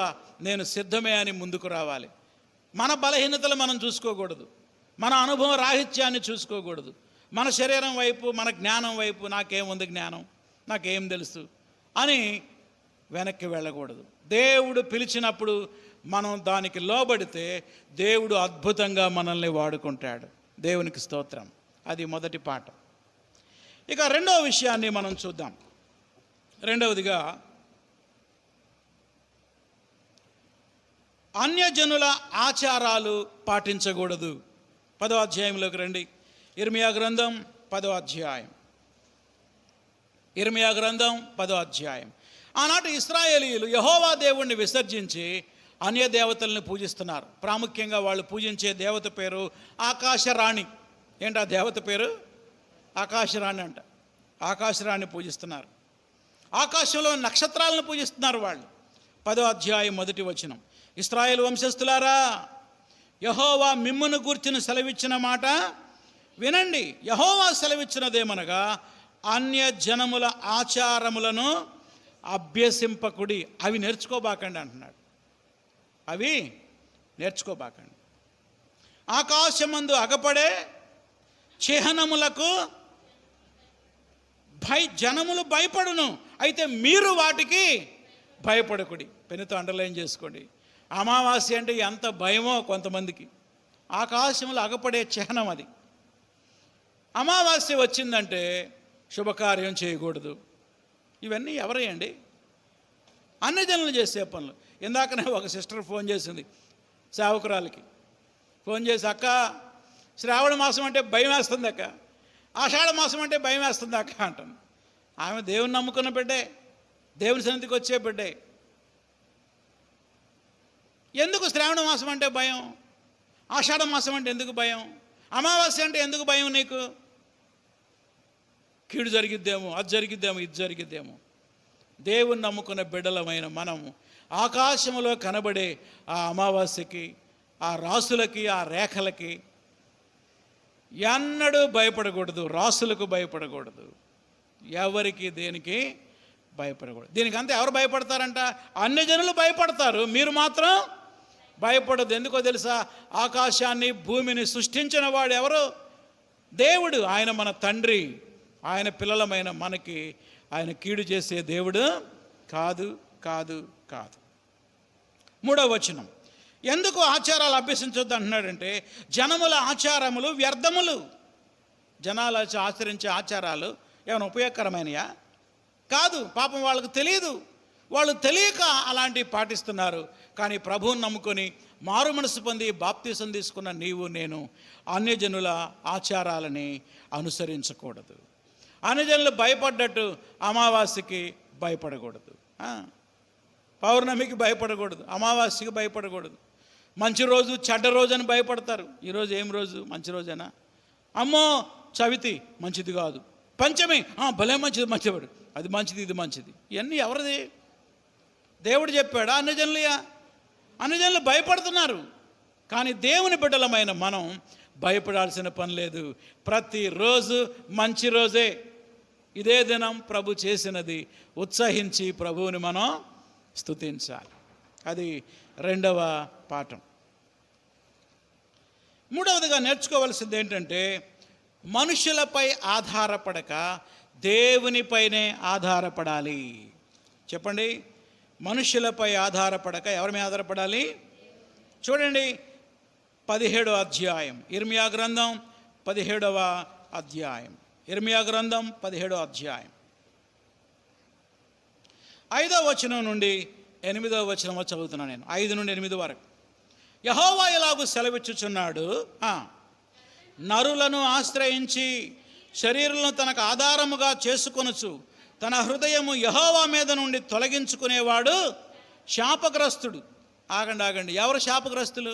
నేను సిద్ధమే అని ముందుకు రావాలి. మన బలహీనతలు మనం చూసుకోకూడదు, మన అనుభవ రాహిత్యాన్ని చూసుకోకూడదు, మన శరీరం వైపు, మన జ్ఞానం వైపు, నాకేముంది జ్ఞానం, నాకేం తెలుసు అని వెనక్కి వెళ్ళకూడదు. దేవుడు పిలిచినప్పుడు మనం దానికి లోబడితే దేవుడు అద్భుతంగా మనల్ని వాడుకుంటాడు. దేవునికి స్తోత్రం. అది మొదటి పాఠం. ఇక రెండవ విషయాన్ని మనం చూద్దాం. రెండవదిగా, అన్యజనుల ఆచారాలు పాటించకూడదు. 10వ అధ్యాయంలోకి రండి. ఇర్మియా గ్రంథం 10వ అధ్యాయం. ఇర్మియా గ్రంథం 10వ అధ్యాయం. ఆనాటి ఇశ్రాయేలీయులు యెహోవా దేవుణ్ణి విసర్జించి అన్య దేవతల్ని పూజిస్తున్నారు. ప్రాముఖ్యంగా వాళ్ళు పూజించే దేవత పేరు ఆకాశరాణి. ఏంటి ఆ దేవత పేరు? ఆకాశరాణి అంట. ఆకాశరాణి పూజిస్తున్నారు. ఆకాశంలో నక్షత్రాలను పూజిస్తున్నారు వాళ్ళు. 10వ అధ్యాయం 1వ వచనం. ఇశ్రాయేలు వంశస్థులారా, యెహోవా మిమ్మును గూర్చిన సెలవిచ్చిన మాట వినండి. యెహోవా సెలవిచ్చినదేమనగా, అన్య జనముల ఆచారములను అభ్యసింపకుడి. అవి నేర్చుకోబాకండి అంటున్నాడు. అవి నేర్చుకోబాకండి. ఆకాశమందు అగపడే చిహ్నములకు జనములు భయపడును, అయితే మీరు వాటికి భయపడకుడి. పెన్నుతో అండర్లైన్ చేసుకోండి. అమావాస్య అంటే ఎంత భయమో కొంతమందికి. ఆకాశంలో అగపడే చిహ్నం అది. అమావాస్య వచ్చిందంటే శుభకార్యం చేయకూడదు. ఇవన్నీ ఎవరయ్యండి? అన్ని జనులు చేసే పనులు. ఇందాకనే ఒక సిస్టర్ ఫోన్ చేసింది సేవకురాలకి. ఫోన్ చేసి, అక్క శ్రావణ మాసం అంటే భయం వేస్తుంది అక్క, ఆషాఢ మాసం అంటే భయం వేస్తుంది అక్క అంటాను. ఆమె దేవుని నమ్ముకున్న బిడ్డే, దేవుని సన్నిధికి వచ్చే బిడ్డే. ఎందుకు శ్రావణ మాసం అంటే భయం? ఆషాఢ మాసం అంటే ఎందుకు భయం? అమావాస్య అంటే ఎందుకు భయం నీకు? కీడు జరిగిద్దేమో, అది జరిగిద్దేమో, ఇది జరిగిద్దేమో. దేవుని నమ్ముకున్న బిడ్డలమైన మనము ఆకాశంలో కనబడే ఆ అమావాస్యకి, ఆ రాసులకి, ఆ రేఖలకి ఎన్నడూ భయపడకూడదు. రాసులకు భయపడకూడదు, ఎవరికి దేనికి భయపడకూడదు. దీనికి అంతా ఎవరు భయపడతారంట? అన్ని జనులు భయపడతారు, మీరు మాత్రం భయపడదు. ఎందుకో తెలుసా? ఆకాశాన్ని భూమిని సృష్టించిన వాడు ఎవరు? దేవుడు. ఆయన మన తండ్రి. ఆయన పిల్లలమైన మనకి ఆయన కీడు చేసే దేవుడు కాదు, కాదు, కాదు. 3వ వచనం, ఎందుకు ఆచారాలు అభ్యసించొద్దు అంటున్నాడంటే, జనముల ఆచారములు వ్యర్థములు. జనాలు ఆచరించే ఆచారాలు ఏమైనా ఉపయోగకరమైనయా? కాదు. పాపం వాళ్ళకు తెలియదు, వాళ్ళు తెలియక అలాంటివి పాటిస్తున్నారు. కానీ ప్రభువుని నమ్ముకొని మారు మనసు పొంది బాప్తీసం తీసుకున్న నీవు నేను అన్యజనుల ఆచారాలని అనుసరించకూడదు. అన్యజనులు భయపడ్డట్టు అమావాస్యకి భయపడకూడదు, పౌర్ణమికి భయపడకూడదు, అమావాస్యకి భయపడకూడదు. మంచి రోజు చెడ్డ రోజు అని భయపడతారు. ఈరోజు ఏం రోజు? మంచి రోజేనా? అమ్మో చవితి మంచిది కాదు, పంచమి భలే మంచిది, మంచివాడు, అది మంచిది, ఇది మంచిది. ఇవన్నీ ఎవరిది? దేవుడు చెప్పాడా? అన్యజనులయా? అన్యజనులు భయపడుతున్నారు. కానీ దేవుని బిడ్డలమైన మనం భయపడాల్సిన పని లేదు. ప్రతిరోజు మంచి రోజే. ఇదే దినం ప్రభు చేసినది. ఉత్సహించి ప్రభువుని మనం స్తుతించాలి. అది 2వ పాఠం. 3వదిగా నేర్చుకోవాల్సింది ఏంటంటే, మనుషులపై ఆధారపడక దేవునిపైనే ఆధారపడాలి. చెప్పండి, మనుషులపై ఆధారపడక ఎవరి మీద ఆధారపడాలి? చూడండి 17వ అధ్యాయం ఇర్మియా గ్రంథం 17వ అధ్యాయం ఇర్మియా గ్రంథం 17వ అధ్యాయం 5వ వచనం నుండి 8వ వచనం చదువుతున్నాను నేను. 5 నుండి 8 వరకు. యెహోవా ఇలాగు సెలవిచ్చుచున్నాడు, నరులను ఆశ్రయించి శరీరులను తనకు ఆధారముగా చేసుకొనుచు తన హృదయము యెహోవా మీద నుండి తొలగించుకునేవాడు శాపగ్రస్తుడు. ఆగండి, ఎవరు శాపగ్రస్తులు?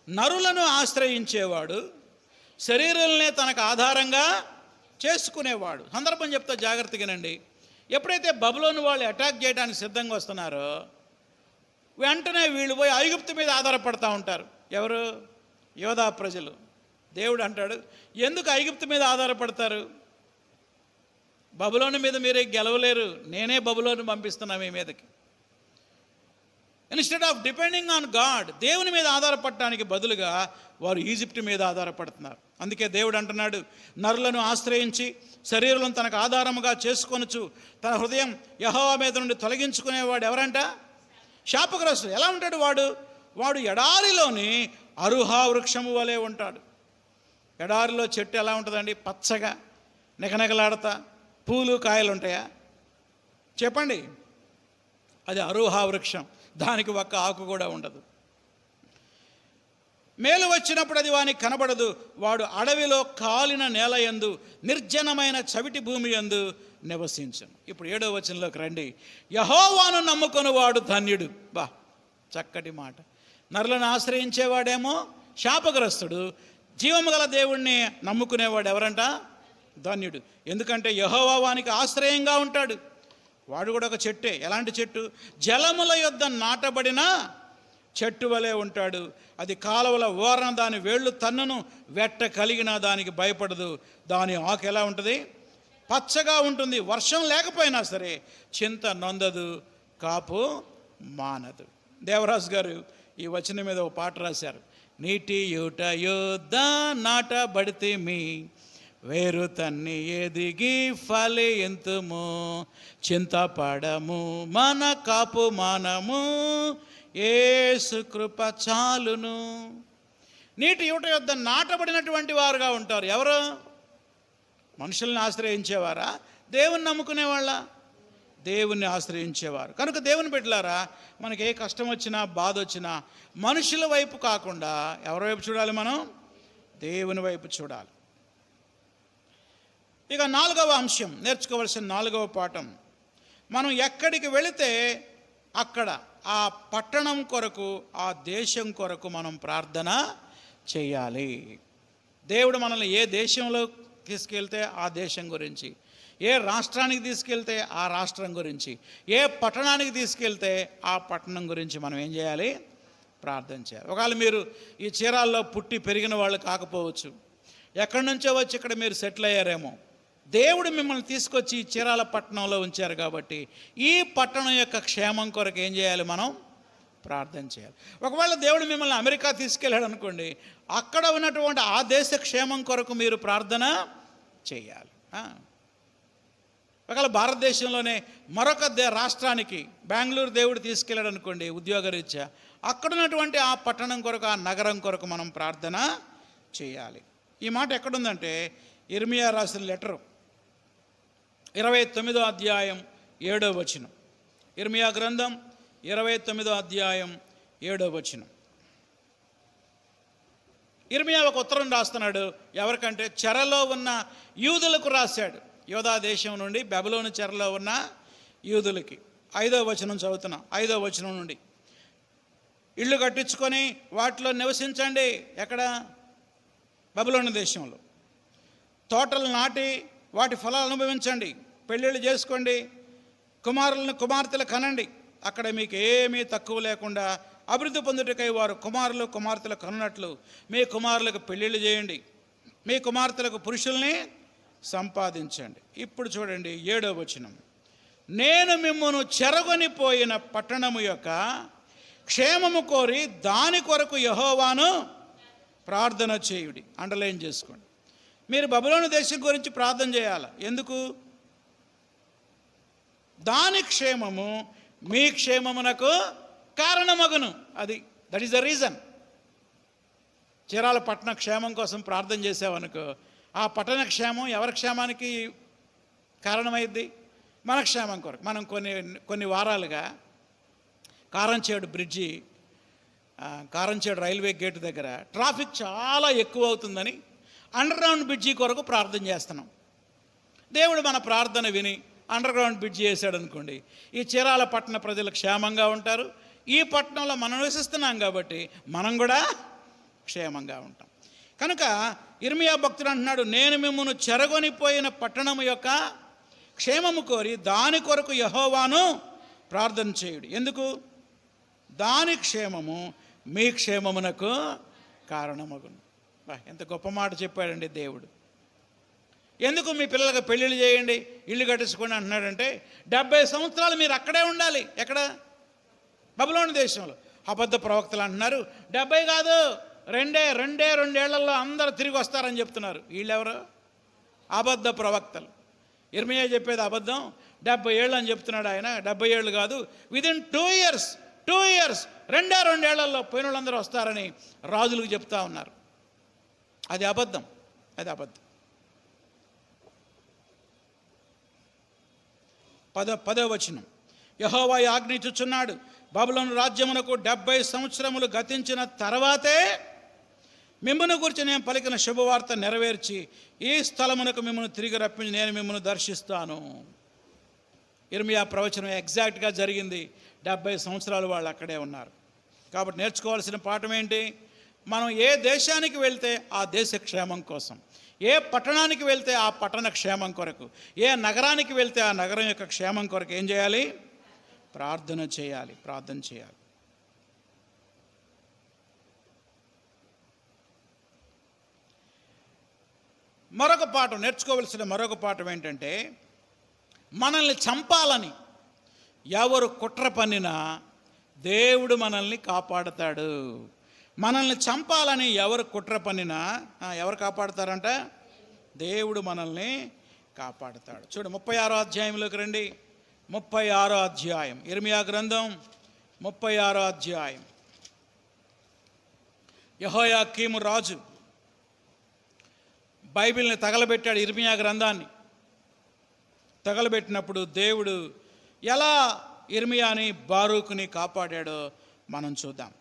నరులను ఆశ్రయించేవాడు, శరీరాలనే తనకు ఆధారంగా చేసుకునేవాడు. సందర్భం చెప్తా, జాగ్రత్తగానండి. ఎప్పుడైతే బబులోను వాళ్ళు అటాక్ చేయడానికి సిద్ధంగా వస్తున్నారో వెంటనే వీళ్ళు పోయి ఐగుప్తు మీద ఆధారపడతా ఉంటారు. ఎవరు? యోధా ప్రజలు. దేవుడు అంటాడు, ఎందుకు ఐగుప్తు మీద ఆధారపడతారు? బబులోను మీద మీరే గెలవలేరు, నేనే బబులోను పంపిస్తున్నా మీ మీదకి. Instead of depending on God, దేవుని మీద ఆధారపడటానికి బదులుగా వారు ఈజిప్ట్ మీద ఆధారపడుతున్నారు. అందుకే దేవుడు అంటున్నాడు, నరులను ఆశ్రయించి శరీరం తనకు ఆధారముగా చేసుకొనుచు తన హృదయం యెహోవా మీద నుండి తొలగించుకునేవాడు ఎవరంట? శాపగ్రస్తుడు. ఎలా ఉంటాడు వాడు? వాడు ఎడారిలోని అరుహా వృక్షము వలె ఉంటాడు. ఎడారిలో చెట్టు ఎలా ఉంటుందండి? పచ్చగా నిగనిగలాడతా పూలు కాయలు ఉంటాయా? చెప్పండి. అది అరుహా వృక్షం, దానికి ఒక్క ఆకు కూడా ఉండదు. మేలు వచ్చినప్పుడు అది వానికి కనబడదు. వాడు అడవిలో కాలిన నేల యందు నిర్జనమైన చవిటి భూమి యందు నివసించను. ఇప్పుడు 7వ వచనంలోకి రండి. యెహోవాను నమ్ముకొని వాడు ధన్యుడు. బా, చక్కటి మాట. నరులను ఆశ్రయించేవాడేమో శాపగ్రస్తుడు, జీవము గల దేవుణ్ణి నమ్ముకునేవాడు ఎవరంట? ధన్యుడు. ఎందుకంటే యెహోవా వానికి ఆశ్రయంగా ఉంటాడు. వాడు కూడా ఒక చెట్టే. ఎలాంటి చెట్టు? జలముల యొద్ద నాటబడిన చెట్టు వలె ఉంటాడు. అది కాలువల ఓరన దాని వేళ్ళు తన్నును, వెట్ట కలిగిన దానికి భయపడదు. దాని ఆకు ఎలా ఉంటుంది? పచ్చగా ఉంటుంది. వర్షం లేకపోయినా సరే చింత నొందదు, కాపు మానదు. దేవరాజు గారు ఈ వచనం మీద ఒక పాట రాశారు. నీటి యూట యోద్ధ నాటబడితే మీ వేరు తన్ని ఎదిగి ఫలి ఎంతుము, చింతపడము మన కాపు మానము, యేసు కృప చాలును. నీటి యూట యొద్ద నాటబడినటువంటి వారుగా ఉంటారు. ఎవరు? మనుషుల్ని ఆశ్రయించేవారా? దేవుని నమ్ముకునేవాళ్ళ? దేవుణ్ణి ఆశ్రయించేవారు. కనుక దేవుని బిడ్డలారా, మనకి ఏ కష్టం వచ్చినా బాధ వచ్చినా మనుషుల వైపు కాకుండా ఎవరి వైపు చూడాలి? మనం దేవుని వైపు చూడాలి. ఇక 4వ అంశం, నేర్చుకోవలసిన 4వ పాఠం, మనం ఎక్కడికి వెళితే అక్కడ ఆ పట్టణం కొరకు, ఆ దేశం కొరకు మనం ప్రార్థన చేయాలి. దేవుడు మనల్ని ఏ దేశంలో తీసుకెళ్తే ఆ దేశం గురించి, ఏ రాష్ట్రానికి తీసుకెళ్తే ఆ రాష్ట్రం గురించి, ఏ పట్టణానికి తీసుకెళ్తే ఆ పట్టణం గురించి మనం ఏం చేయాలి? ప్రార్థన చేయాలి. ఒకవేళ మీరు ఈ చీరాల్లో పుట్టి పెరిగిన వాళ్ళు కాకపోవచ్చు, ఎక్కడి నుంచో వచ్చి ఇక్కడ మీరు సెటిల్ అయ్యారేమో. దేవుడు మిమ్మల్ని తీసుకొచ్చి ఈ చీరాల పట్టణంలో ఉంచారు కాబట్టి ఈ పట్టణం యొక్క క్షేమం కొరకు ఏం చేయాలి? మనం ప్రార్థన చేయాలి. ఒకవేళ దేవుడు మిమ్మల్ని అమెరికా తీసుకెళ్ళాడు అనుకోండి, అక్కడ ఉన్నటువంటి ఆ దేశ క్షేమం కొరకు మీరు ప్రార్థన చేయాలి. ఒకవేళ భారతదేశంలోనే మరొక రాష్ట్రానికి, బెంగళూరు దేవుడు తీసుకెళ్ళాడు అనుకోండి ఉద్యోగరీత్యా, అక్కడ ఉన్నటువంటి ఆ పట్టణం కొరకు, ఆ నగరం కొరకు మనం ప్రార్థన చేయాలి. ఈ మాట ఎక్కడుందంటే ఇర్మియా రాసిన లెటరు 29వ అధ్యాయం 7వ వచనం. ఇర్మియా గ్రంథం 29వ అధ్యాయం 7వ వచనం. ఇర్మియా ఒక ఉత్తరం రాస్తున్నాడు. ఎవరికంటే? చెరలో ఉన్న యూదులకు రాశాడు. యోధా దేశం నుండి బబులోను చెరలో ఉన్న యూదులకి. 5వ వచనం చదువుతున్నాం. 5వ వచనం నుండి, ఇళ్ళు కట్టించుకొని వాటిలో నివసించండి. ఎక్కడ? బబులోను దేశంలో. తోటలు నాటి వాటి ఫలాలు అనుభవించండి. పెళ్ళిళ్ళు చేసుకోండి, కుమారులను కుమార్తెలు కనండి. అక్కడ మీకు ఏమీ తక్కువ లేకుండా అభివృద్ధి పొందుటకై వారు కుమారులు కుమార్తెలు కన్నట్లు మీ కుమారులకు పెళ్ళిళ్ళు చేయండి, మీ కుమార్తెలకు పురుషుల్ని సంపాదించండి. ఇప్పుడు చూడండి 7వ వచనం. నేను మిమ్మును చెరగొనిపోయిన పట్టణము యొక్క క్షేమము కోరి దాని కొరకు యెహోవాను ప్రార్థన చేయుడి. అండర్లైన్ చేసుకోండి. మీరు బబులోను దేశం గురించి ప్రార్థన చేయాలి. ఎందుకు? దాని క్షేమము మీ క్షేమమునకు కారణమగును. That is the reason. Chirala పట్టణ క్షేమం కోసం ప్రార్థన చేసావనుకో, ఆ పట్టణ క్షేమం ఎవరి క్షేమానికి కారణమైద్ది? మన క్షేమం కొరకు. మనం కొన్ని వారాలుగా Karamchedu bridge, Karamchedu railway gate దగ్గర ట్రాఫిక్ చాలా ఎక్కువ అవుతుందని అండర్ గ్రౌండ్ బ్రిడ్జి కొరకు ప్రార్థన చేస్తున్నాం. దేవుడు మన ప్రార్థన విని అండర్ గ్రౌండ్ బ్రిడ్జి వేసాడు అనుకోండి, ఈ చీరాల పట్టణ ప్రజలు క్షేమంగా ఉంటారు. ఈ పట్టణంలో మనం నివసిస్తున్నాం కాబట్టి మనం కూడా క్షేమంగా ఉంటాం. కనుక ఇర్మియా భక్తుడు అంటున్నాడు, నేను మిమ్మును చెరగొనిపోయిన పట్టణము యొక్క క్షేమము కోరి దాని కొరకు యెహోవాను ప్రార్థన చేయుడు. ఎందుకు? దాని క్షేమము మీ క్షేమమునకు కారణమగును. ఎంత గొప్ప మాట చెప్పాడండి దేవుడు. ఎందుకు మీ పిల్లలకు పెళ్ళిళ్ళు చేయండి, ఇల్లు కట్టించుకోండి అంటున్నాడంటే 70 సంవత్సరాలు మీరు అక్కడే ఉండాలి. ఎక్కడ? బబులోను దేశంలో. అబద్ధ ప్రవక్తలు అంటున్నారు 70 కాదు, రెండేళ్లలో అందరూ తిరిగి వస్తారని చెప్తున్నారు. వీళ్ళెవరు? అబద్ధ ప్రవక్తలు. ఇర్మియా చెప్పేది అబద్ధం. 70 ఏళ్ళు అని చెప్తున్నాడు ఆయన. 70 ఏళ్ళు కాదు, విదిన్ 2 years రెండేళ్లలో పోయిన వాళ్ళందరూ వస్తారని రాజులకు చెప్తా ఉన్నారు. అది అబద్ధం. 10వ వచనం. యెహోవా ఆజ్ఞించుచున్నాడు, బబులోను రాజ్యమునకు 70 సంవత్సరములు గతించిన తర్వాతే మిమ్మును గురించి నేను పలికిన శుభవార్త నెరవేర్చి ఈ స్థలమునకు మిమ్మల్ని తిరిగి రప్పించి నేను మిమ్మల్ని దర్శిస్తాను. ఇర్మియా ప్రవచనం ఎగ్జాక్ట్గా జరిగింది. 70 సంవత్సరాలు వాళ్ళు అక్కడే ఉన్నారు. కాబట్టి నేర్చుకోవాల్సిన పాఠం ఏంటి? మనం ఏ దేశానికి వెళ్తే ఆ దేశ క్షేమం కోసం, ఏ పట్టణానికి వెళ్తే ఆ పట్టణ క్షేమం కొరకు, ఏ నగరానికి వెళ్తే ఆ నగరం యొక్క క్షేమం కొరకు ఏం చేయాలి? ప్రార్థన చేయాలి. మరొక పాఠం, నేర్చుకోవలసిన మరొక పాఠం ఏంటంటే, మనల్ని చంపాలని ఎవరు కుట్ర పన్నినా దేవుడు మనల్ని కాపాడుతాడు. మనల్ని చంపాలని ఎవరు కుట్ర పన్నినా ఎవరు కాపాడుతారంట? దేవుడు మనల్ని కాపాడుతాడు. చూడు 36వ అధ్యాయంలోకి రండి. 36వ అధ్యాయం, ఇర్మియా గ్రంథం 36వ అధ్యాయం. యెహోయాకీము రాజు బైబిల్ని తగలబెట్టాడు. ఇర్మియా గ్రంథాన్ని తగలబెట్టినప్పుడు దేవుడు ఎలా ఇర్మియాని బారూకుని కాపాడాడో మనం చూద్దాం.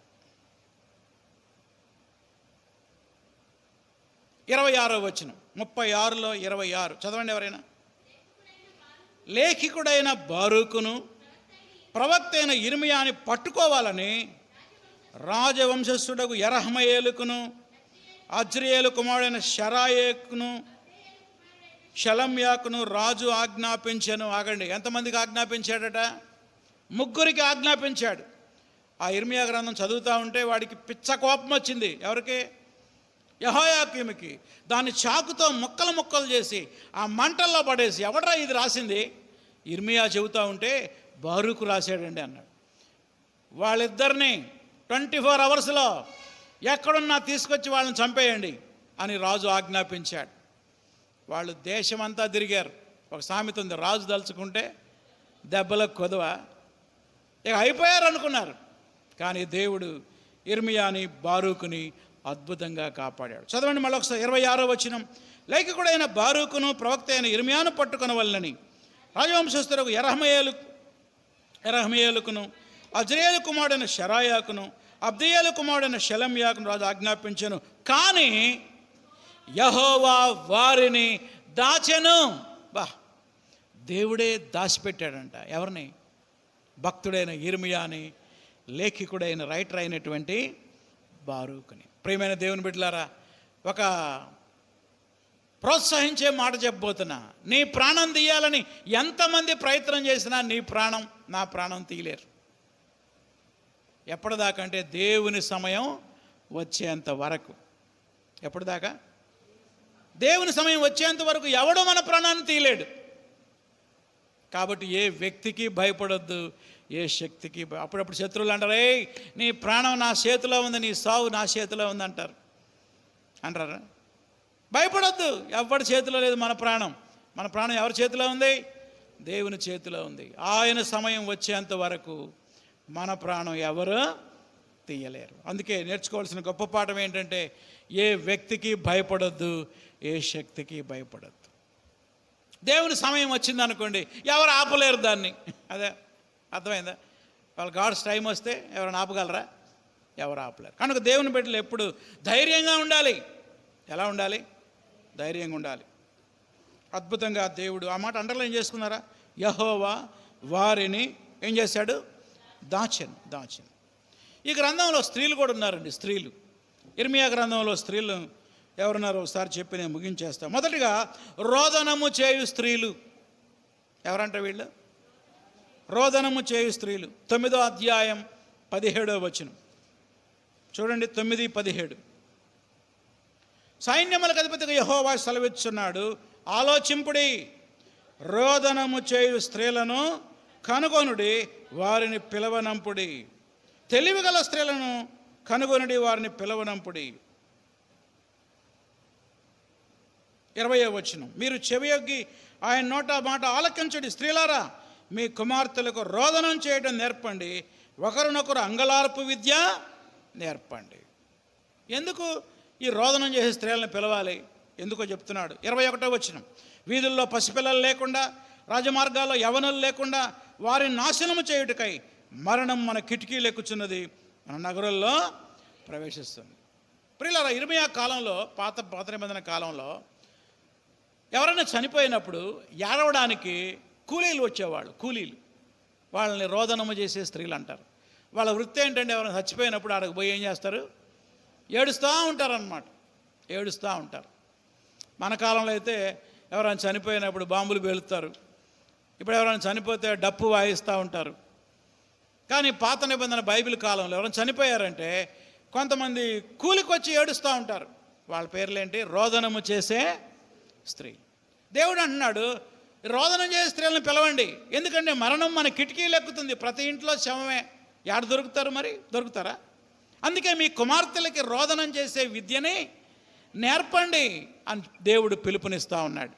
26వ వచనం, 36లో 26 చదవండి ఎవరైనా. లేఖికుడైన బారూకును ప్రవక్త అయిన యిర్మీయాని పట్టుకోవాలని రాజవంశస్థుడకు యెరహ్మెయేలుకును అజ్రీయేలు కుమారుడైన షరాయేకును షెలమ్యాకును రాజు ఆజ్ఞాపించెను. ఆగండి, ఎంతమందికి ఆజ్ఞాపించాడట? 3 ఆజ్ఞాపించాడు. ఆ యిర్మీయా గ్రంథం చదువుతూ ఉంటే వాడికి పిచ్చ కోపం వచ్చింది. ఎవరికి? యెహోయాకీముకి. దాన్ని చాకుతో ముక్కలు ముక్కలు చేసి ఆ మంటల్లో పడేసి, ఎవడ్రా ఇది రాసింది? యిర్మీయా చెబుతూ ఉంటే బారూకు రాశాడండి అన్నాడు. వాళ్ళిద్దరిని 24 అవర్స్లో ఎక్కడున్నా తీసుకొచ్చి వాళ్ళని చంపేయండి అని రాజు ఆజ్ఞాపించాడు. వాళ్ళు దేశమంతా తిరిగారు. ఒక సామెత ఉంది, రాజు దలుచుకుంటే దెబ్బలకు కొదవ. ఇక అయిపోయారు అనుకున్నారు. కానీ దేవుడు యిర్మీయాని బారూకుని అద్భుతంగా కాపాడాడు. చదవండి మళ్ళీ ఒకసారి 26వ వచనం. లేఖికుడైన బారూకును ప్రవక్త అయిన యిర్మీయాను పట్టుకొనవలెనని రాజవంశస్థులకు యెరహ్మెయేలుకును అజ్రీయేలు కుమారుడైన షెరాయాకును అబ్దీయేలు కుమారుడైన షెలమ్యాకును రాజు ఆజ్ఞాపించెను. కానీ యెహోవా వారిని దాచెను. దేవుడే దాచిపెట్టాడంట. ఎవరిని? భక్తుడైన యిర్మీయాని, లేఖికుడైన రైటర్ అయినటువంటి బారూకుని. ప్రియమైన దేవుని బిడ్డలారా, ఒక ప్రోత్సహించే మాట చెప్పబోతున్నా. నీ ప్రాణం తీయాలని ఎంతమంది ప్రయత్నం చేసినా నీ ప్రాణం, నా ప్రాణం తీయలేరు. ఎప్పటిదాకంటే దేవుని సమయం వచ్చేంత వరకు. ఎప్పటిదాకా? దేవుని సమయం వచ్చేంత వరకు ఎవడో మన ప్రాణాన్ని తీయలేడు. కాబట్టి ఏ వ్యక్తికి భయపడొద్దు, ఏ శక్తికి అప్పుడప్పుడు శత్రువులు అంటారు, నీ ప్రాణం నా చేతిలో ఉంది, నీ సావు నా చేతిలో ఉంది అంటారా? భయపడొద్దు, ఎవరి చేతిలో లేదు మన ప్రాణం. మన ప్రాణం ఎవరి చేతిలో ఉంది? దేవుని చేతిలో ఉంది. ఆయన సమయం వచ్చేంత వరకు మన ప్రాణం ఎవరు తీయలేరు. అందుకే నేర్చుకోవాల్సిన గొప్ప పాఠం ఏంటంటే, ఏ వ్యక్తికి భయపడొద్దు, ఏ శక్తికి భయపడొద్దు. దేవుని సమయం వచ్చింది అనుకోండి, ఎవరు ఆపలేరు దాన్ని. అదే అర్థమైందా? వాళ్ళ గాడ్స్ టైం వస్తే ఎవరైనా ఆపగలరా? ఎవరు ఆపలేరు. కనుక దేవుని బిడ్డలు ఎప్పుడు ధైర్యంగా ఉండాలి. ఎలా ఉండాలి? ధైర్యంగా ఉండాలి. అద్భుతంగా దేవుడు ఆ మాట అండర్లైన్ చేసుకున్నారా? యెహోవా వారిని ఏం చేశాడు? దాచెను. ఈ గ్రంథంలో స్త్రీలు కూడా ఉన్నారండి. స్త్రీలు, యిర్మీయా గ్రంథంలో స్త్రీలు ఎవరున్నారో ఒకసారి చెప్పి నేను ముగించేస్తాను. మొదటిగా రోదనము చేయు స్త్రీలు. ఎవరంట వీళ్ళు? రోదనము చేయు స్త్రీలు. 9వ అధ్యాయం 17వ వచనం చూడండి. 9:17 సైన్యములకు అధిపతిగా యెహోవా సెలవిచ్చున్నాడు, ఆలోచింపుడి, రోదనము చేయు స్త్రీలను కనుగొనుడి, వారిని పిలవనంపుడి. తెలివిగల స్త్రీలను కనుగొనుడి, వారిని పిలవనంపుడి. 20వ వచనం, మీరు చెవియొగ్గి ఆయన నోట మాట ఆలకించుడి. స్త్రీలారా, మీ కుమార్తెలకు రోదనం చేయడం నేర్పండి, ఒకరినొకరు అంగలార్పు విద్య నేర్పండి. ఎందుకు ఈ రోదనం చేసే స్త్రీలను పిలవాలి? ఎందుకో చెప్తున్నాడు. 21వ వచనం, వీధుల్లో పసిపిల్లలు లేకుండా, రాజమార్గాల్లో యవనులు లేకుండా వారిని నాశనము చేయుటకై మరణం మన కిటికీలు ఎక్కుచున్నది, మన నగరంలో ప్రవేశిస్తుంది. ప్రియులారా, యిర్మీయా కాలంలో, పాత నిబంధన కాలంలో ఎవరైనా చనిపోయినప్పుడు ఏడవడానికి కూలీలు వచ్చేవాళ్ళు. కూలీలు, వాళ్ళని రోదనము చేసే స్త్రీలు అంటారు. వాళ్ళ వృత్తి ఏంటంటే, ఎవరైనా చచ్చిపోయినప్పుడు ఆడకు పోయి ఏం చేస్తారు? ఏడుస్తూ ఉంటారన్నమాట. ఏడుస్తూ ఉంటారు. మన కాలంలో అయితే ఎవరైనా చనిపోయినప్పుడు బాంబులు పేలుస్తారు. ఇప్పుడు ఎవరైనా చనిపోతే డప్పు వాయిస్తూ ఉంటారు. కానీ పాత నిబంధన బైబిల్ కాలంలో ఎవరైనా చనిపోయారంటే కొంతమంది కూలికి వచ్చి ఏడుస్తూ ఉంటారు. వాళ్ళ పేర్లేంటి? రోదనము చేసే స్త్రీ. దేవుడు అంటున్నాడు, రోదనం చేసే స్త్రీలను పిలవండి. ఎందుకంటే మరణం మన కిటికీలు ఎక్కుతుంది. ప్రతి ఇంట్లో శవమే. ఎక్కడ దొరుకుతారు? మరి దొరుకుతారా? అందుకే మీ కుమార్తెలకి రోదనం చేసే విద్యని నేర్పండి అని దేవుడు పిలుపునిస్తూ ఉన్నాడు.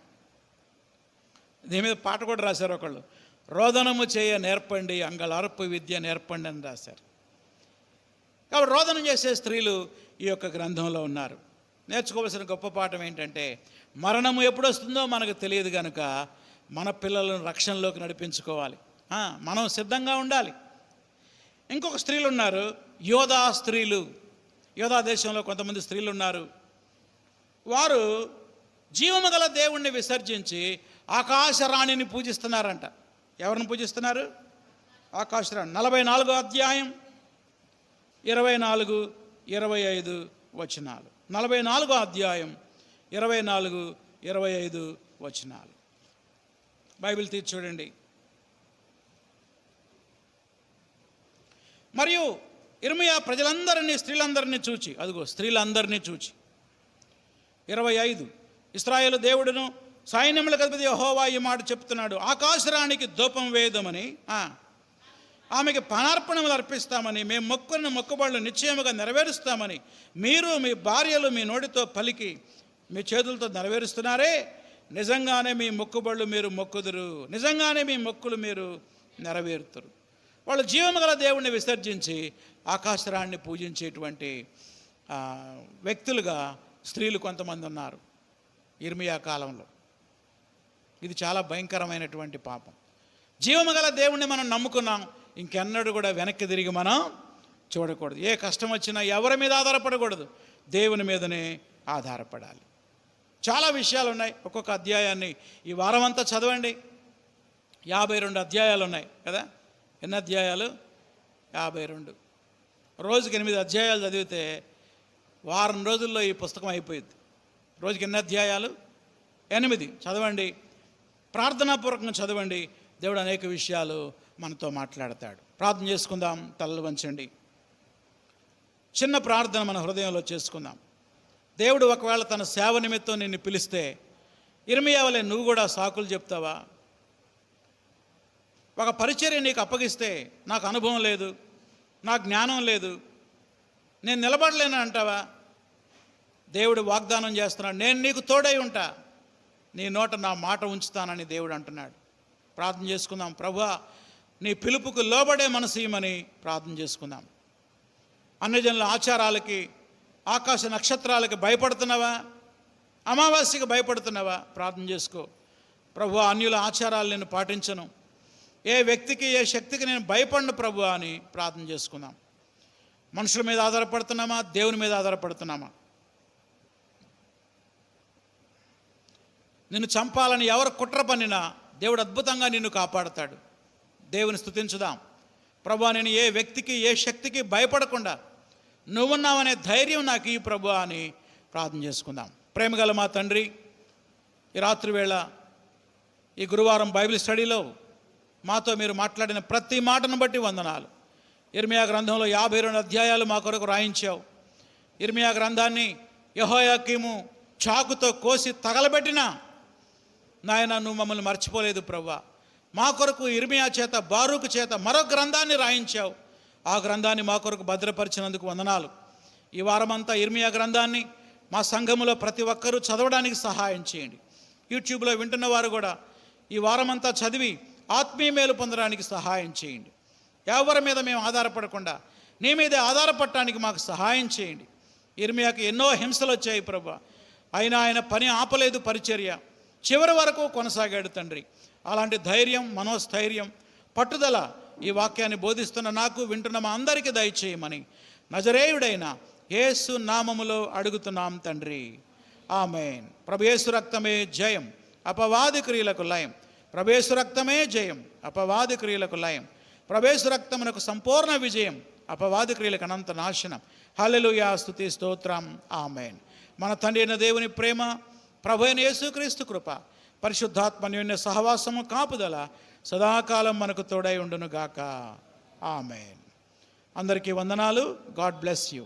దీని మీద పాట కూడా రాశారు ఒకళ్ళు, రోదనము చేయ నేర్పండి, అంగలార్పు విద్య నేర్పండి అని రాశారు. కాబట్టి రోదనం చేసే స్త్రీలు ఈ యొక్క గ్రంథంలో ఉన్నారు. నేర్చుకోవాల్సిన గొప్ప పాఠం ఏంటంటే, మరణము ఎప్పుడు వస్తుందో మనకు తెలియదు కనుక మన పిల్లలను రక్షణలోకి నడిపించుకోవాలి. మనం సిద్ధంగా ఉండాలి. ఇంకొక స్త్రీలు ఉన్నారు, యోధా స్త్రీలు. యోధా దేశంలో కొంతమంది స్త్రీలు ఉన్నారు. వారు జీవము గల దేవుణ్ణి విసర్జించి ఆకాశరాణిని పూజిస్తున్నారంట. ఎవరిని పూజిస్తున్నారు? ఆకాశరాణి. 44 అధ్యాయం 24, 25 వచనాలు. 44 అధ్యాయం 24, 25 వచనాలు. బైబిల్ తీసి చూడండి. మరియు ఇర్మియా ప్రజలందరినీ, స్త్రీలందరినీ చూచి, అదిగో స్త్రీలందరినీ చూచి 25 ఇశ్రాయేలు దేవుడును సైన్యములకు అధిపతి యెహోవా ఈ మాట చెప్తున్నాడు, ఆకాశరాణికి ధూపం వేయదమని, ఆమెకి పానార్పణములు అర్పిస్తామని, మేము మొక్కుని మొక్కుబడులు నిశ్చయముగా నెరవేరుస్తామని మీరు మీ భార్యలు మీ నోటితో పలికి మీ చేతులతో నెరవేరుస్తున్నారే, నిజంగానే మీ మొక్కుబడులు మీరు మొక్కుదురు, నిజంగానే మీ మొక్కులు మీరు నెరవేరుతారు. వాళ్ళు జీవము గల దేవుణ్ణి విసర్జించి ఆకాశరాణిని పూజించేటువంటి వ్యక్తులుగా స్త్రీలు కొంతమంది ఉన్నారు ఇర్మియా కాలంలో. ఇది చాలా భయంకరమైనటువంటి పాపం. జీవము గల దేవుణ్ణి మనం నమ్ముకున్నాం, ఇంకెన్నడూ కూడా వెనక్కి తిరిగి మనం చూడకూడదు. ఏ కష్టం వచ్చినా ఎవరి మీద ఆధారపడకూడదు, దేవుని మీదనే ఆధారపడాలి. చాలా విషయాలు ఉన్నాయి. ఒక్కొక్క అధ్యాయాన్ని ఈ వారం అంతా చదవండి. 52 అధ్యాయాలు ఉన్నాయి కదా. ఎన్ని అధ్యాయాలు? 52. రోజుకి 8 అధ్యాయాలు చదివితే వారం రోజుల్లో ఈ పుస్తకం అయిపోయింది. రోజుకి ఎన్ని అధ్యాయాలు? 8 చదవండి. ప్రార్థనాపూర్వకంగా చదవండి. దేవుడు అనేక విషయాలు మనతో మాట్లాడతాడు. ప్రార్థన చేసుకుందాం. తలలు వంచండి. చిన్న ప్రార్థన మన హృదయంలో చేసుకుందాం. దేవుడు ఒకవేళ తన సేవ నిమిత్తం నిన్ను పిలిస్తే ఇర్మియా వలె నువ్వు కూడా సాకులు చెప్తావా? ఒక పరిచర్య నీకు అప్పగిస్తే నాకు అనుభవం లేదు, నాకు జ్ఞానం లేదు, నేను నిలబడలేను అంటావా? దేవుడు వాగ్దానం చేస్తున్నాడు, నేను నీకు తోడై ఉంటా, నీ నోట నా మాట ఉంచుతానని దేవుడు అంటున్నాడు. ప్రార్థన చేసుకుందాం. ప్రభువా, నీ పిలుపుకు లోబడే మనసు ఇమ్మని ప్రార్థన చేసుకుందాం. అన్యజనుల ఆచారాలకి, ఆకాశ నక్షత్రాలకి భయపడుతున్నావా? అమావాస్యకి భయపడుతున్నావా? ప్రార్థన చేసుకో. ప్రభువా, అన్యుల ఆచారాలు నేను పాటించను, ఏ వ్యక్తికి ఏ శక్తికి నేను భయపడను ప్రభువా అని ప్రార్థన చేసుకుందాం. మనుషుల మీద ఆధారపడుతున్నామా? దేవుని మీద ఆధారపడుతున్నామా? నిన్ను చంపాలని ఎవరు కుట్ర పన్నినా దేవుడు అద్భుతంగా నిన్ను కాపాడుతాడు. దేవుని స్తుతించుదాం. ప్రభువా, నేను ఏ వ్యక్తికి ఏ శక్తికి భయపడకుండా నువ్వున్నావనే ధైర్యం నాకు ఈ ప్రభువా అని ప్రార్థన చేసుకుందాం. ప్రేమగల మా తండ్రి, ఈ రాత్రి వేళ ఈ గురువారం బైబిల్ స్టడీలో మాతో మీరు మాట్లాడిన ప్రతి మాటను బట్టి వందనాలు. ఇర్మియా గ్రంథంలో 52 అధ్యాయాలు మా కొరకు రాయించావు. ఇర్మియా గ్రంథాన్ని యెహోయాకీము చాకుతో కోసి తగలబెట్టినా నాయన నువ్వు మమ్మల్ని మర్చిపోలేదు ప్రభువా. మా కొరకు ఇర్మియా చేత, బారూకు చేత మరో గ్రంథాన్ని రాయించావు. ఆ గ్రంథాన్ని మా కొరకు భద్రపరిచినందుకు వందనాలు. ఈ వారమంతా ఇర్మియా గ్రంథాన్ని మా సంఘములో ప్రతి ఒక్కరూ చదవడానికి సహాయం చేయండి. యూట్యూబ్లో వింటున్న వారు కూడా ఈ వారమంతా చదివి ఆత్మీయ మేలు పొందడానికి సహాయం చేయండి. ఎవరి మీద మేము ఆధారపడకుండా నీ మీదే ఆధారపడటానికి మాకు సహాయం చేయండి. ఇర్మియాకి ఎన్నో హింసలు వచ్చాయి ప్రభువా, అయినా ఆయన పని ఆపలేదు, పరిచర్య చివరి వరకు కొనసాగాడు తండ్రి. అలాంటి ధైర్యం, మనోస్థైర్యం, పట్టుదల ఈ వాక్యాన్ని బోధిస్తున్న నాకు, వింటున్న మా అందరికీ దయచేయమని నజరేయుడైన యేసు నామములో అడుగుతున్నాం తండ్రి. ఆమేన్. ప్రభు యేసు రక్తమే జయం, అపవాది క్రియలకు లయం. ప్రభు యేసు రక్తమే జయం, అపవాది క్రియలకు లయం. ప్రభు యేసు రక్తమునకు సంపూర్ణ విజయం, అపవాది క్రియలకు అనంత నాశనం. హల్లెలూయా, స్తుతి స్తోత్రం. ఆమేన్. మన తండ్రి అయిన దేవుని ప్రేమ, ప్రభు అయిన యేసుక్రీస్తు కృప, పరిశుద్ధాత్మ అన్యోన్య సహవాసము, కాపుదల సదాకాలం మనకు తోడై ఉండును గాక. ఆమేన్. అందరికీ వందనాలు. God bless you.